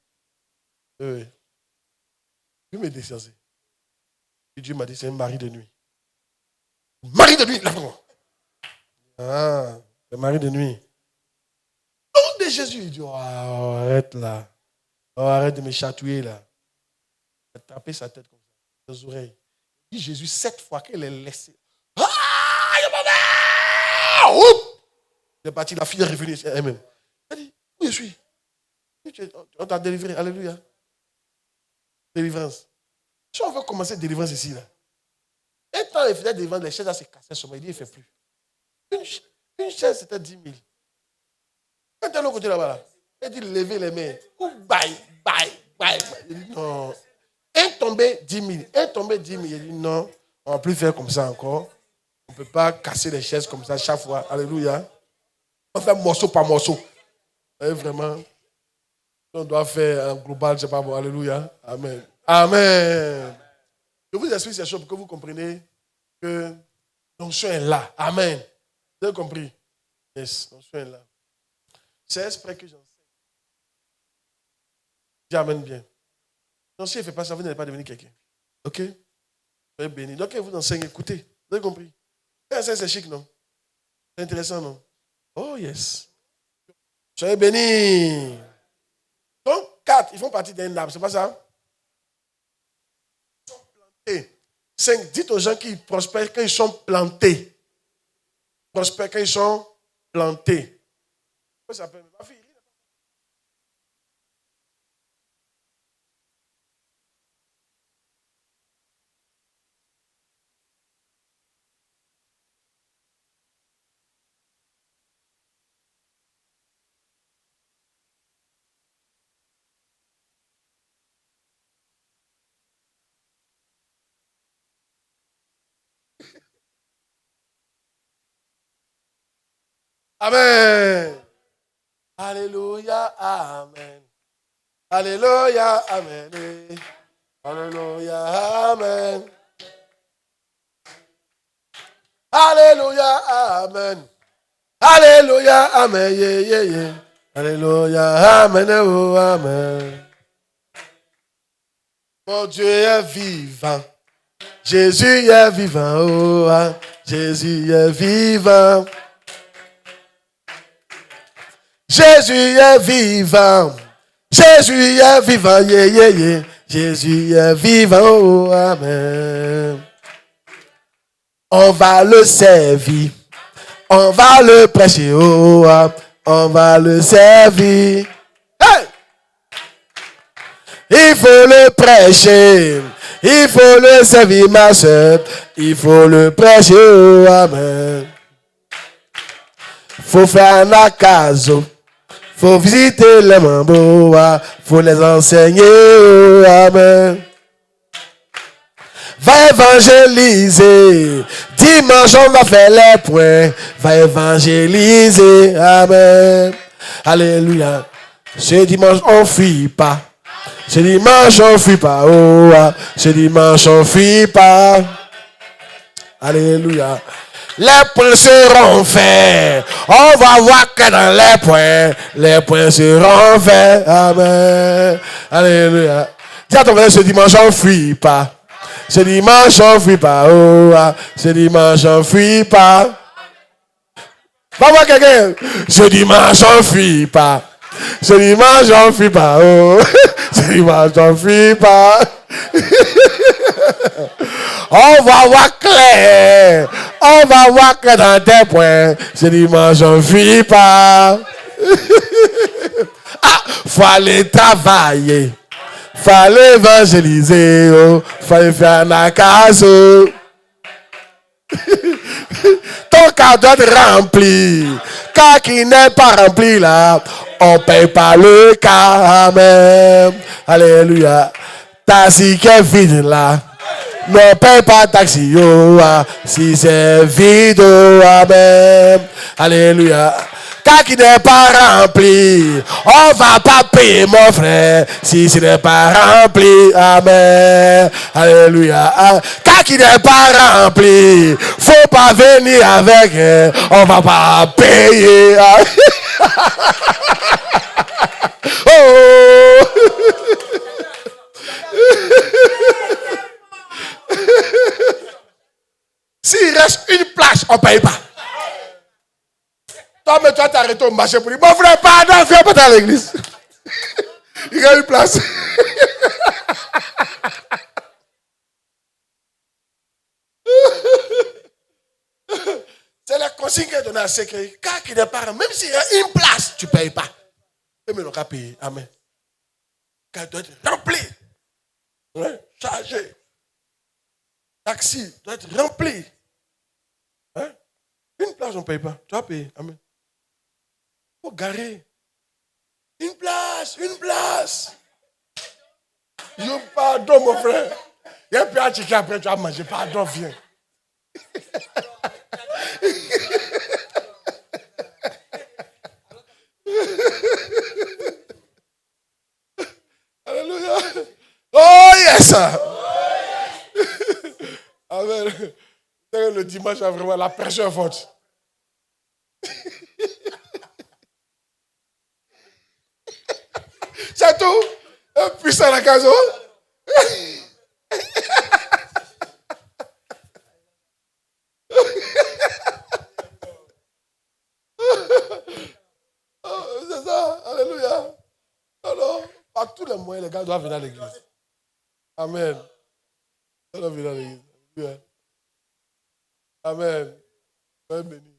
S1: Oui. Dieu m'a déchargé. Et Dieu m'a dit, c'est un mari de nuit. Mari de nuit, là-bas. Ah, c'est un mari de nuit. Au nom de Jésus, il dit, oh, arrête, là. Oh, arrête de me chatouiller, là. Il a tapé sa tête comme ça, les oreilles. Il dit, Jésus, 7 fois qu'il est laissé. Ah, il est parti, la fille est revenue elle-même. Elle dit, où je suis? On t'a délivré, alléluia. Délivrance. Si on veut commencer délivrance ici, là. Un temps, il faisait délivrance, les chaises là se cassaient sur moi. Il dit, il ne fait plus. Une chaise, c'était 10 000. Quand tu es de l'autre côté là-bas, là, il dit, levez les mains. Bye. Il dit, non. Un tombé, 10 000. Un tombé, 10 000. Il dit, non, on ne va plus faire comme ça encore. On ne peut pas casser les chaises comme ça chaque fois. Alléluia. On fait morceau par morceau. Et vraiment, on doit faire un global, je ne sais pas bon. Alléluia. Amen. Amen. Je vous explique ces choses pour que vous compreniez que l'onction est là. Amen. Vous avez compris? Yes, l'onction est là. C'est exprès que j'enseigne. J'amène bien. Donc, si elle ne fait pas ça, vous n'allez pas devenir quelqu'un. Ok? Soyez bénis. Donc, elle vous enseigne, écoutez. Vous avez compris? C'est chic, non? C'est intéressant, non? Oh, yes. Soyez bénis. Donc, 4, ils font partie d'un arbre, c'est pas ça? Et 5, dites aux gens qu'ils prospèrent quand ils sont plantés. Prospèrent quand ils sont plantés. Comment ça s'appelle? Ma fille. Amen. Alléluia, amen. Alléluia, amen. Alléluia, amen. Alléluia, amen. Alléluia, amen. Yeah, yeah, yeah. Alléluia, amen. Oh, amen. Mon Dieu est vivant. Jésus est vivant. Oh, ah. Jésus est vivant. Jésus est vivant. Jésus est vivant. Yeah, yeah, yeah. Jésus est vivant. Oh, amen. On va le servir. On va le prêcher. Oh, ah. On va le servir. Hey! Il faut le prêcher. Il faut le servir, ma soeur. Il faut le prêcher. Oh, amen. Faut faire un acaso. Faut visiter les membres. Faut les enseigner. Oh, amen. Va évangéliser. Dimanche, on va faire les points. Va évangéliser. Amen. Alléluia. Ce dimanche, on ne fuit pas. Ce dimanche, on ne fuit pas. Oh, ce dimanche, on ne fuit pas. Alléluia. Les points seront faits. On va voir que dans les points seront faits. Amen. Alléluia. Dis à ton frère, ce dimanche, on ne fuit pas. Ce dimanche, on ne fuit pas. Oh, ce dimanche, on ne fuit pas. Va voir quelqu'un. Ce dimanche, on ne fuit pas. Ce dimanche, on ne fuit pas. Oh, ce dimanche, on ne fuit pas. On va voir clair. On va voir que dans tes points, ce dimanche, on ne fuit pas. Ah, faut aller travailler. Fallait évangéliser, oh, fallait faire un acaso. Ton cas doit être rempli. Car qui n'est pas rempli là, on ne paye pas le cas. Amen. Alléluia. Taxi qui est vide là, ne paye pas taxi. Oh, si c'est vide, oh, amen. Alléluia. Car qui n'est pas rempli, on va pas payer mon frère si ce n'est pas rempli. Amen. Alléluia. Car qui n'est pas rempli, faut pas venir avec, on va pas payer. Oh. S'il reste une place, on ne paye pas. Toi, mais toi, t'as arrêté au marché pour dire, mon frère, pardon, viens pas à l'église. Il y a une place. C'est la consigne qui est donnée à secret. Car qui n'est pas, même s'il y a une place, tu ne payes pas. Et mais on va payer. Amen. Car doit être rempli. Ouais, chargé. Taxi doit être rempli. Hein? Une place, on ne paye pas. Tu vas payer. Amen. Il faut garer. Une place, une place. Je pardon, mon frère. Il y a un peu à chiquer après, tu vas manger. Pardon, viens. Alléluia. Oh, yes. Amen. Le dimanche, vraiment, la pression est forte. C'est tout. Un puissant à la case. C'est ça. Alléluia. Alors. moyen, les gars doivent venir à l'église. Amen. Ils doivent venir à l'église. Amen. Soyez bénis.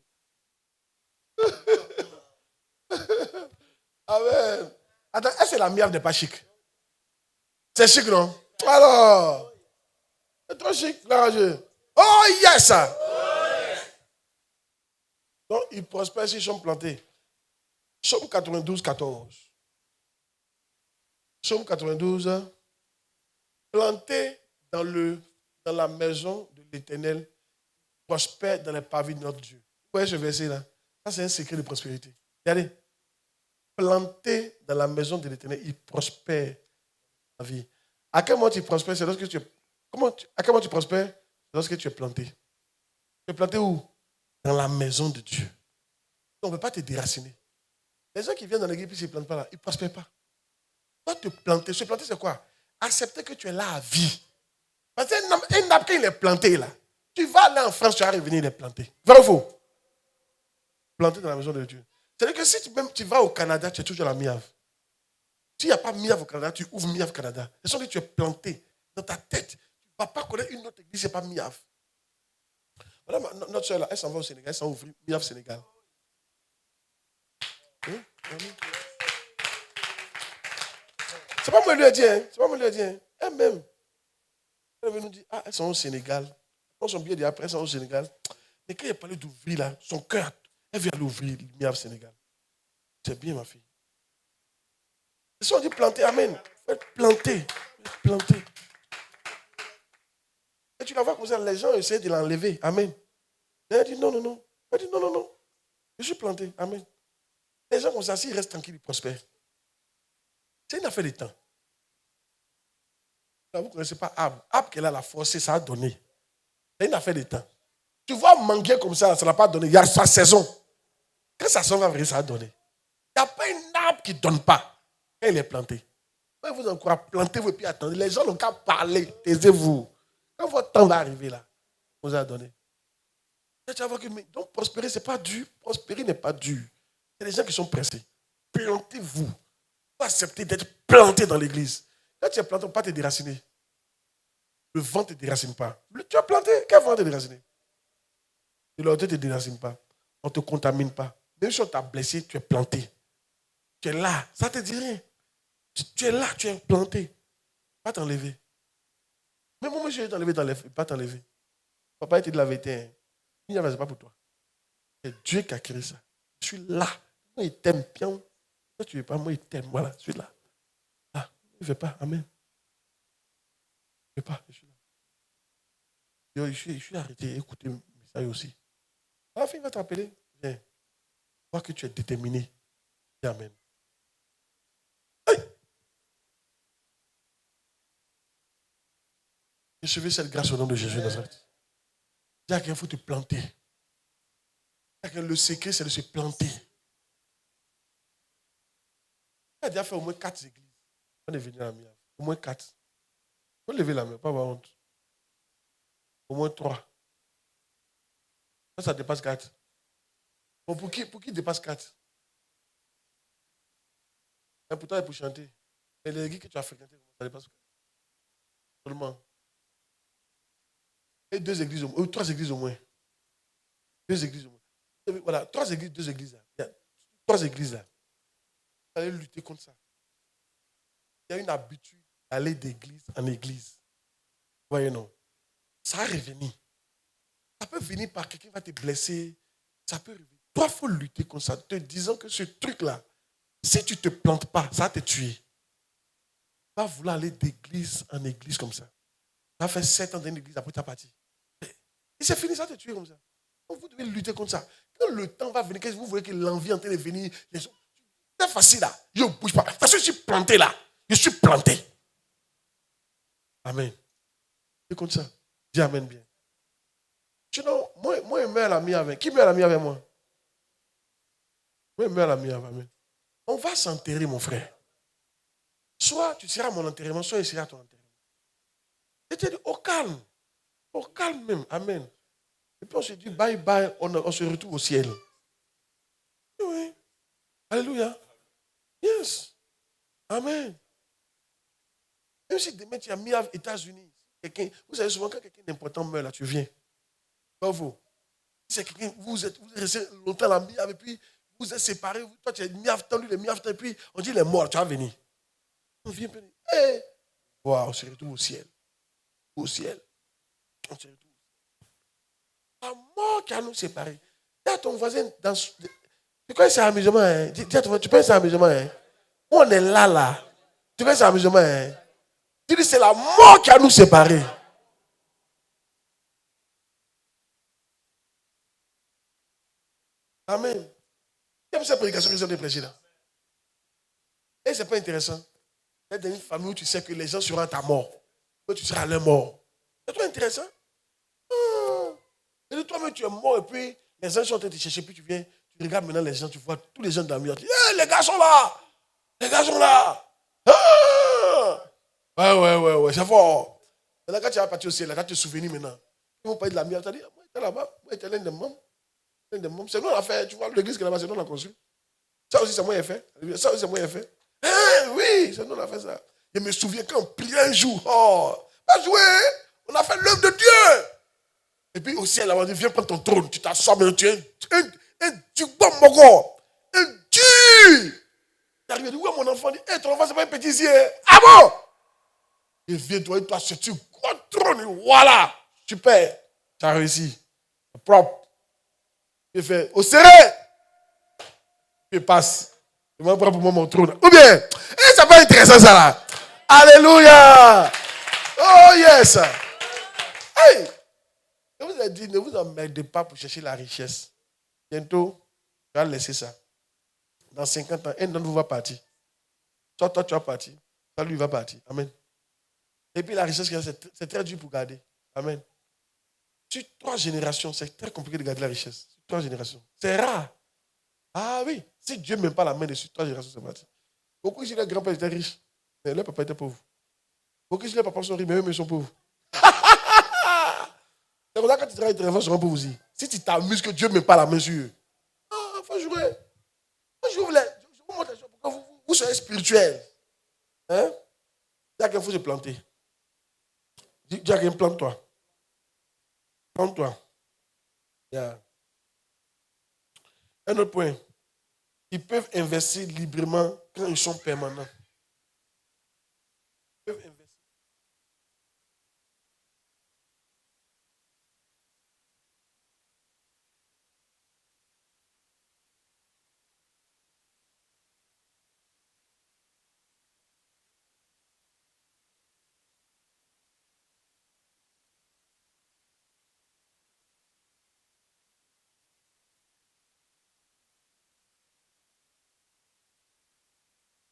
S1: Amen. Attends, est-ce que la miave n'est pas chic? C'est chic, non? Alors, c'est trop chic, l'arrangeur. Oh yes! Donc, ils prospèrent s'ils sont plantés. Psaume 92, 14. Psaume 92. Planté dans la maison de l'Éternel, prospère dans les pavés de notre Dieu. Vous voyez ce verset-là? Ça, c'est un secret de prospérité. Regardez. Planté dans la maison de l'Éternel, il prospère dans la vie. À quel moment tu prospères? C'est lorsque tu es... À quel moment tu prospères? C'est lorsque tu es planté. Tu es planté où? Dans la maison de Dieu. On ne peut pas te déraciner. Les gens qui viennent dans l'église et ne se plantent pas là, ils ne prospèrent pas. Toi, te planter. Se planter, c'est quoi? Accepter que tu es là à vie. Parce qu'un arbre, quand il est planté là, tu vas aller en France, tu vas revenir, il est planté. Vrai ou faux? Planté dans la maison de Dieu. C'est-à-dire que si tu vas au Canada, tu es toujours à la MIAV. S'il n'y a pas MIAV au Canada, tu ouvres MIAV Canada. C'est sûr que tu es planté dans ta tête. Tu ne vas pas connaître une autre église, ce n'est pas MIAV. Voilà, notre soeur là, elle s'en va au Sénégal, elle s'en ouvre MIAV Sénégal. Hein? C'est pas moi qui lui ai dit, hein. C'est pas moi qui lui ai dit, hein. Elle-même. Elle nous dit, elles sont au Sénégal. Elles prend son billet et après, elles sont au Sénégal. Mais quand il a parlé d'ouvrir là, son cœur, elle vient l'ouvrir, MIAV Sénégal. C'est bien, ma fille. Ils sont dit planter, amen. Faites planter. Planter. Et tu la vois comme ça, les gens essaient de l'enlever, amen. Et elle dit non, non, non. Elle dit non, non, non. Je suis planté, amen. Les gens comme ça, s'ils restent tranquilles, ils prospèrent. C'est une affaire de temps. Vous ne connaissez pas Ab. Ab qu'elle a la force, ça a donné. C'est une affaire de temps. Tu vois manguer comme ça n'a pas donné. Il y a sa saison. Quand sa saison va venir, ça a donné. Il n'y a pas un arbre qui ne donne pas quand il est planté. Vous encore plantez-vous et puis attendez. Les gens n'ont qu'à parler. Taisez-vous. Quand votre temps va arriver là, vous a donné. Tu vas voir que, donc prospérer, ce n'est pas dur. Prospérer n'est pas dur. C'est les gens qui sont pressés. Plantez-vous. Vous acceptez d'être planté dans l'église. Quand tu es planté, on ne peut pas te déraciner. Le vent ne te déracine pas. Tu es planté, quel vent te déracine? L'autre ne te déracine pas. On ne te contamine pas. Même si on t'a blessé, tu es planté. Tu es là, ça ne te dit rien. Tu es là, tu es planté. Pas t'enlever. Même moi, je vais t'enlever, pas t'enlever. Papa, il te dit la vérité. Hein. Il n'y a pas pour toi. C'est Dieu qui a créé ça. Je suis là. Moi, il t'aime bien. Toi, tu ne veux pas, moi, il t'aime. Voilà, je suis là. Ah, il ne veut pas. Amen. Je ne veux pas, je suis là. Je suis arrêté. Écoutez le message aussi. À la fin, il va t'appeler. Viens. Vois que tu es déterminé. Dis amen. Hey! Recevez cette grâce au nom de Jésus de Nazareth. Dis à quelqu'un, il faut te planter. Le secret, c'est de se planter. Il a déjà fait au moins 4 églises. On est venu à la mienne. Au moins 4. Il faut lever la main, pas avoir honte. Au moins 3. Ça dépasse 4. Bon, pour qui dépasse 4? Et pour toi, et pour chanter. Mais les églises que tu as fréquentées, ça dépasse 4. Seulement. Et 2 églises au moins. Ou 3 églises au moins. 2 églises au moins. Voilà, 3 églises, 2 églises là. Il y a 3 églises là. Vous allez lutter contre ça. Il y a une habitude d'aller d'église en église. Vous voyez, non? Ça va revenir. Ça peut venir par quelqu'un qui va te blesser. Ça peut revenir. Toi, il faut lutter contre ça. Te disant que ce truc-là, si tu ne te plantes pas, ça va te tuer. Tu vas vouloir aller d'église en église comme ça. Tu as fait 7 ans dans une église, après tu as parti. Et c'est fini, ça va te tuer comme ça. Donc vous devez lutter contre ça. Quand le temps va venir, vous voyez que l'envie est en train de venir, c'est facile là. Je ne bouge pas. Parce que je suis planté là. Je suis planté. Amen. C'est comme ça. Dis amen bien. Sinon, moi, je meurs à la mi avec. Qui meurt à la mi avec moi? Moi, je meurs à la mi avec. Amen. On va s'enterrer, mon frère. Soit tu seras à mon enterrement, soit il sera à ton enterrement. Et tu dis, au calme. Au calme même. Amen. Et puis on se dit, bye bye, on se retrouve au ciel. Oui. Alléluia. Yes. Amen. Même si demain tu as mis aux États-Unis, vous savez souvent quand quelqu'un d'important meurt, là, tu viens. Pas vous. C'est quelqu'un, vous êtes resté longtemps à la miave et puis vous êtes séparés. Toi, tu es miave temps, lui, il est miave temps, et puis on dit il est mort, tu vas venir. On vient, hey. Wow, on se retrouve au ciel. Au ciel. On se retrouve. La mort qui a nous séparés. Dis à ton voisin, tu connais ça amusement, hein? Tu connais ça amusement, hein? On est là. Tu connais ça amusement, hein? Tu dis c'est la mort qui a nous séparés. Amen. Comme cette prédication que j'ai prêchée là. Et c'est pas intéressant. Tu es dans une famille où tu sais que les gens seront à ta mort. Que tu seras à leur mort. C'est pas intéressant. Et toi-même, tu es mort et puis les gens sont en train de te chercher. Puis tu viens, tu regardes maintenant les gens, tu vois tous les gens dans le mur. Tu dis, hey, les gars sont là. Les gars sont là. Ah! Ouais, c'est fort. Maintenant, quand tu vas partir au ciel, là, quand tu te souviens maintenant, ils vont parler de la mire. Tu as dit, moi, j'étais là-bas. Moi, j'étais l'un des membres. C'est nous, on a fait. Tu vois, l'église qui est là-bas, c'est nous, on a construit. Ça aussi, c'est moi qui ai fait. Ça aussi, c'est moi qui ai fait. Oui, c'est nous, on a fait ça. Je me souviens quand on priait un jour. Oh, pas jouer. On a fait l'œuvre de Dieu. Et puis au ciel, on dit, viens prendre ton trône. Tu t'assois, mais tu es un bon mogo. Un dieu. Tu arrives, où est mon enfant? Il dit, hey, ton enfant, c'est pas un petit ici. Ah bon? Il vient, toi, sur un gros trône. Et voilà. Super. Tu as réussi. Propre. Il fait, au serré. Il passe. Il m'a pris pour moi mon trône. Ou bien, c'est pas intéressant ça là. Alléluia. Oh yes. Hey. Je vous ai dit, ne vous emmerdez pas pour chercher la richesse. Bientôt, tu vas laisser ça. Dans 50 ans, un d'entre vous va partir. Soit toi, tu vas partir. Soit lui, va partir. Amen. Et puis la richesse, c'est très dur pour garder. Amen. Sur 3 générations, c'est très compliqué de garder la richesse. Sur 3 générations. C'est rare. Ah oui. Si Dieu ne met pas la main dessus, 3 générations, c'est parti. Beaucoup ici, leurs grands-pères étaient riches. Mais leur papa était pauvre. Beaucoup ici, leurs papas sont riches, mais eux, ils sont pauvres. C'est pour ça que quand tu travailles, tes enfants seront pauvres aussi. Si tu t'amuses que Dieu ne met pas la main sur eux, il faut jouer. Je vous montre pour que vous soyez spirituel. Hein? Jacques, il faut se planter. Jacques, plante-toi. Plante-toi. Yeah. Un autre point. Ils peuvent investir librement quand ils sont permanents. Ils peuvent investir.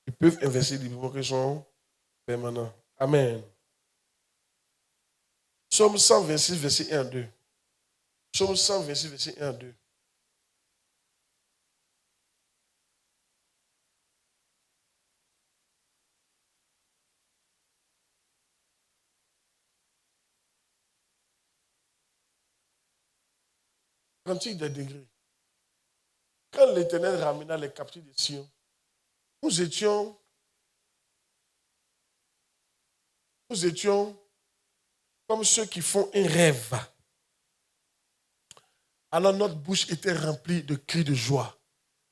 S1: Ils peuvent investir librement quand ils sont permanents. Amen. Psaume 126, verset 1 à 2. Psaume 126, verset 1 à 2. Cantique des degrés. Quand l'Éternel ramena les captifs de Sion, nous étions comme ceux qui font un rêve. Alors notre bouche était remplie de cris de joie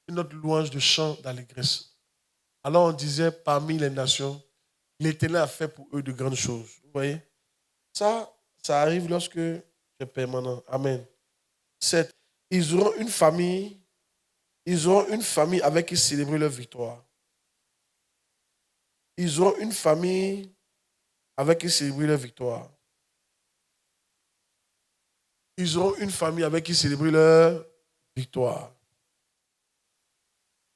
S1: et notre louange de chants d'allégresse. Alors on disait parmi les nations, l'Éternel a fait pour eux de grandes choses. Vous voyez? Ça arrive lorsque c'est permanent. Amen. 7. Ils auront une famille avec qui célébrer leur victoire. Ils auront une famille avec qui célébrer leur victoire. Ils auront une famille avec qui célébrer leur victoire.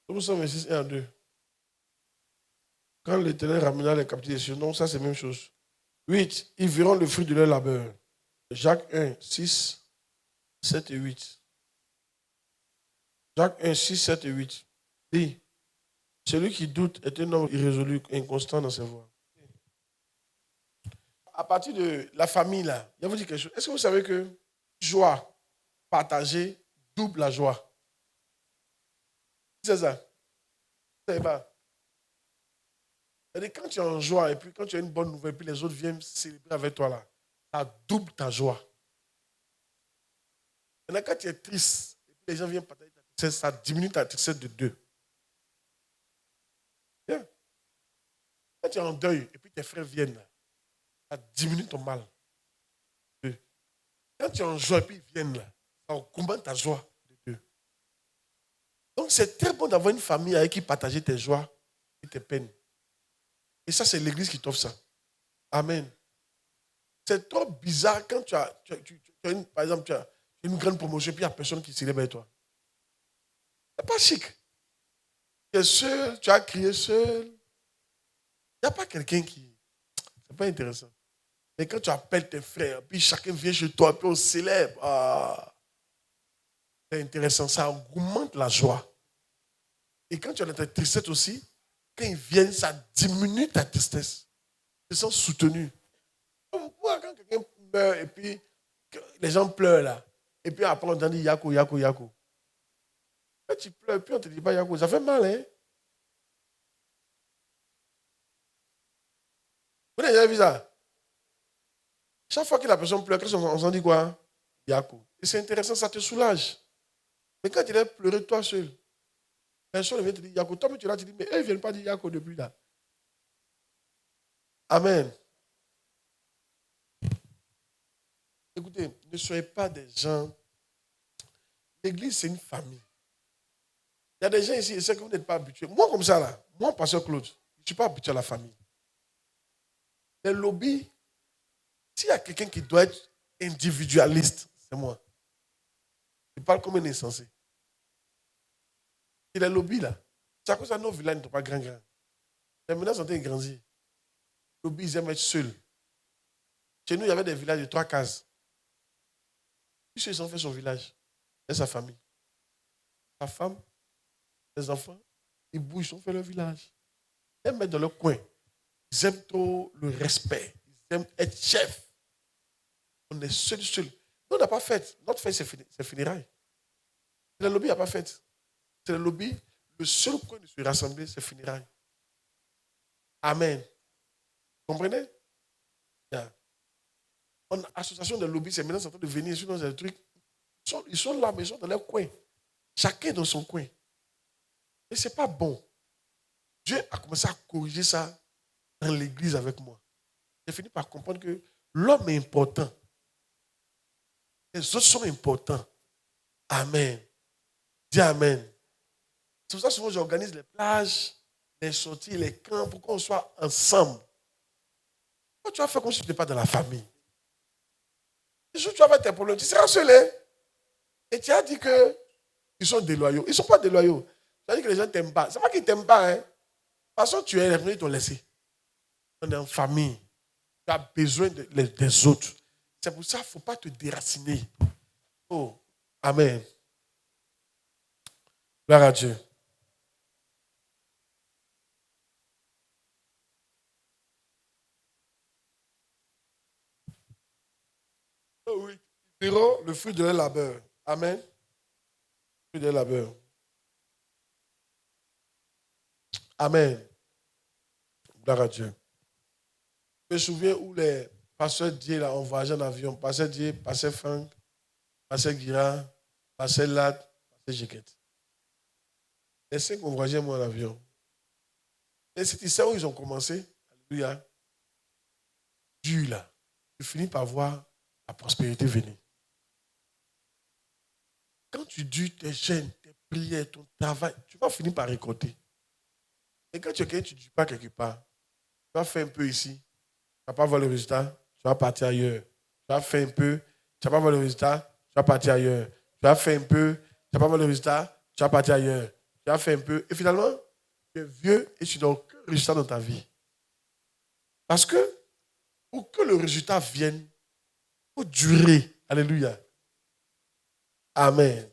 S1: Nous sommes 126, 1 à 2. Quand l'Éternel ramena les captifs des cieux, donc ça c'est la même chose. 8. Ils verront le fruit de leur labeur. Jacques 1, 6, 7 et 8. Jacques 1, 6, 7 et 8. Dit, celui qui doute est un homme irrésolu, inconstant dans ses voies. À partir de la famille, là, je vais vous dire quelque chose. Est-ce que vous savez que joie partagée double la joie? C'est ça. Vous ne savez pas? C'est-à-dire, quand tu es en joie et puis quand tu as une bonne nouvelle, puis les autres viennent célébrer avec toi là, ça double ta joie. Maintenant, quand tu es triste, et puis les gens viennent partager ta tristesse, ça diminue ta tristesse de 2. Bien. Quand tu es en deuil et puis tes frères viennent, ça diminue ton mal. 2. Quand tu es en joie et puis ils viennent là, ça augmente ta joie de 2. Donc c'est très bon d'avoir une famille avec qui partager tes joies et tes peines. Et ça, c'est l'église qui t'offre ça. Amen. C'est trop bizarre quand tu as par exemple, tu as une grande promotion et puis il n'y a personne qui célèbre avec toi. C'est pas chic. Tu es seul, tu as crié seul. Il n'y a pas quelqu'un qui... C'est pas intéressant. Mais quand tu appelles tes frères, puis chacun vient chez toi, puis on célèbre. Ah, c'est intéressant. Ça augmente la joie. Et quand tu as ta tristesse aussi, quand ils viennent, ça diminue ta tristesse. Ils sont soutenus. Pourquoi quand quelqu'un meurt et puis les gens pleurent là, et puis après on te dit Yako, Yako, Yako. Quand tu pleures, puis on ne te dit pas Yako, ça fait mal, hein? Vous avez déjà vu ça? Chaque fois que la personne pleure, on s'en dit quoi? Yako. Et c'est intéressant, ça te soulage. Mais quand tu es pleurer toi seul, personne ne vient te dire Yako. Toi, tu es là, tu dis, mais eux ne viennent pas dire Yako depuis là. Amen. Écoutez, ne soyez pas des gens. L'église, c'est une famille. Il y a des gens ici, c'est que vous n'êtes pas habitués. Moi, comme ça, là, moi, pasteur Claude, je ne suis pas habitué à la famille. Les lobbies, s'il y a quelqu'un qui doit être individualiste, c'est moi. Je parle comme un insensé. Et les lobbies, là, c'est à cause de nos villages ne sont pas grands. Les menaces sont grandir. Les lobbies, ils aiment être seuls. Chez nous, il y avait des villages de 3 cases. Puis ils ont fait son village et sa famille. Sa femme, les enfants, ils bougent, ils ont fait leur village. Ils aiment être dans leur coin. Ils aiment trop le respect. Ils aiment être chef. On est seul. Nous, on n'a pas fait. Notre fête, c'est funérailles. Le lobby n'a pas fait. C'est le lobby. Le seul coin de se rassembler, c'est funérailles. Amen. Vous comprenez? Yeah. En association de lobby, c'est maintenant en train de venir sur des trucs. Ils sont là, mais ils sont dans leur coin. Chacun dans son coin. Et ce n'est pas bon. Dieu a commencé à corriger ça dans l'église avec moi. J'ai fini par comprendre que l'homme est important. Les autres sont importants. Amen. Dis Amen. C'est pour ça que souvent j'organise les plages, les sorties, les camps, pour qu'on soit ensemble. Quand tu vas faire comme si tu n'étais pas dans la famille. Les jours où tu vas faire tes problèmes, tu seras seul. Hein? Et tu as dit qu'ils sont déloyaux. Ils ne sont pas déloyaux. Tu as dit que les gens ne t'aiment pas. Ce n'est pas qu'ils ne t'aiment pas. Hein? De toute façon, tu es les premiers, ils t'ont laissé. On est en famille. Tu as besoin des autres. C'est pour ça qu'il ne faut pas te déraciner. Oh, Amen. Gloire à Dieu. Oh oui. Ils verront le fruit de leur labeur. Amen. Le fruit de leur labeur. Amen. Gloire à Dieu. Je me souviens où les pasteurs Dieu là, ont voyagé en avion. Pasteur Dieu, pasteur Franck, pasteur Guira, pasteur Lat, pasteur Jiquette. Les 5 ont voyagé moi en avion. Et c'est ici où ils ont commencé. Alléluia. Dieu là. Tu finis par voir la prospérité venir. Quand tu dis tes chaînes, tes prières, ton travail, tu vas finir par récolter. Et quand tu es quelqu'un, tu ne dis pas quelque part. Tu vas faire un peu ici. Tu ne vas pas voir le résultat. Tu vas partir ailleurs. Tu vas faire un peu. Tu ne vas pas voir le résultat. Tu vas partir ailleurs. Tu vas faire un peu. Tu ne vas pas voir le résultat. Tu vas partir ailleurs. Tu vas faire un peu. Et finalement, tu es vieux et tu n'as aucun résultat dans ta vie. Parce que, pour que le résultat vienne, il faut durer. Alléluia. Amen.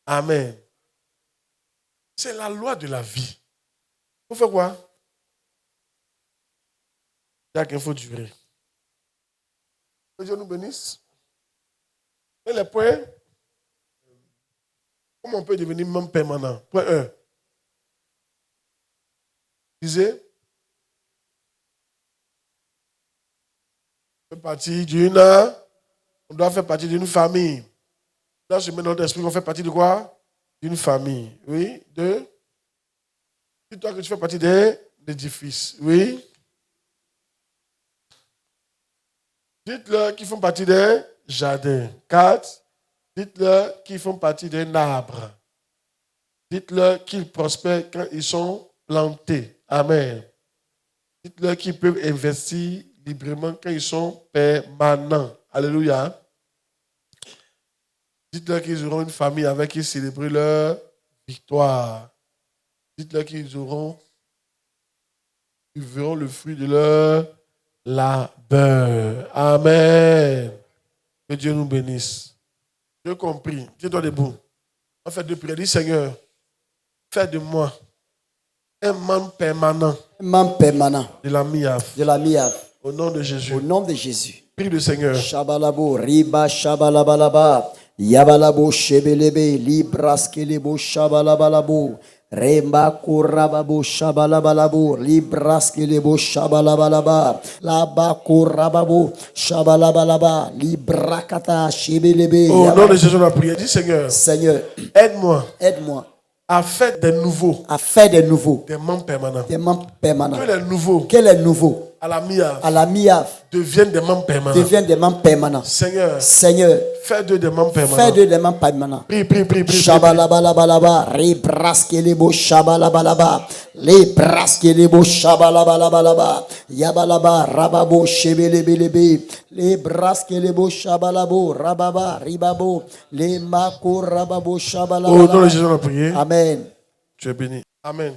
S1: Amen. C'est la loi de la vie. Il faut faire quoi? Il faut durer. Que Dieu nous bénisse. Et les points, comment on peut devenir membre permanent? Point 1. Disait, fait partie on doit faire partie d'une famille. Là, je mets dans notre esprit qu'on fait partie de quoi? D'une famille. Oui. Dis-toi que tu fais partie d'un édifice. Oui. Dites-leur qu'ils font partie d'un jardin. 4. Dites-leur qu'ils font partie d'un arbre. Dites-leur qu'ils prospèrent quand ils sont plantés. Amen. Dites-leur qu'ils peuvent investir librement quand ils sont permanents. Alléluia. Dites-leur qu'ils auront une famille avec qui célébrer leur victoire. Dites-leur qu'ils verront le fruit de leur labeur. Amen. Que Dieu nous bénisse. J'ai compris. Tiens-toi debout. On fait deux prières. Dis Seigneur, fais de moi un membre permanent.
S2: Un membre permanent
S1: De la MIAF.
S2: de la MIAF.
S1: Au nom de Jésus.
S2: Au nom de Jésus.
S1: Prie le Seigneur.
S2: Shabalabo, riba shabalabalaba, yabalabo shebelebe, libraskelebo shabalabalabo, remba kurababo shabalabalabo, libraskelebo shabalabalaba, laba kurababo shabalabalaba, librakata shebelebe.
S1: Au nom de Jésus, on a prié. Dis Seigneur,
S2: Seigneur,
S1: aide-moi à faire des nouveaux, des membres permanents.
S2: Que les nouveaux
S1: à la
S2: MIAF
S1: deviennent des membres permanents. Seigneur, fais d'eux des membres permanents. Prie.
S2: Shabalabalaba, rebraskelebo shabalabalaba, lebraskelebo shabalabalaba, yabalaba, rababo shebelebelebe, lebraskelebo shabalabo, rababa, ribabo, le mako rababo
S1: Au nom de
S2: shabalabalaba.
S1: Jésus, on a prié.
S2: Amen.
S1: Tu es béni. Amen.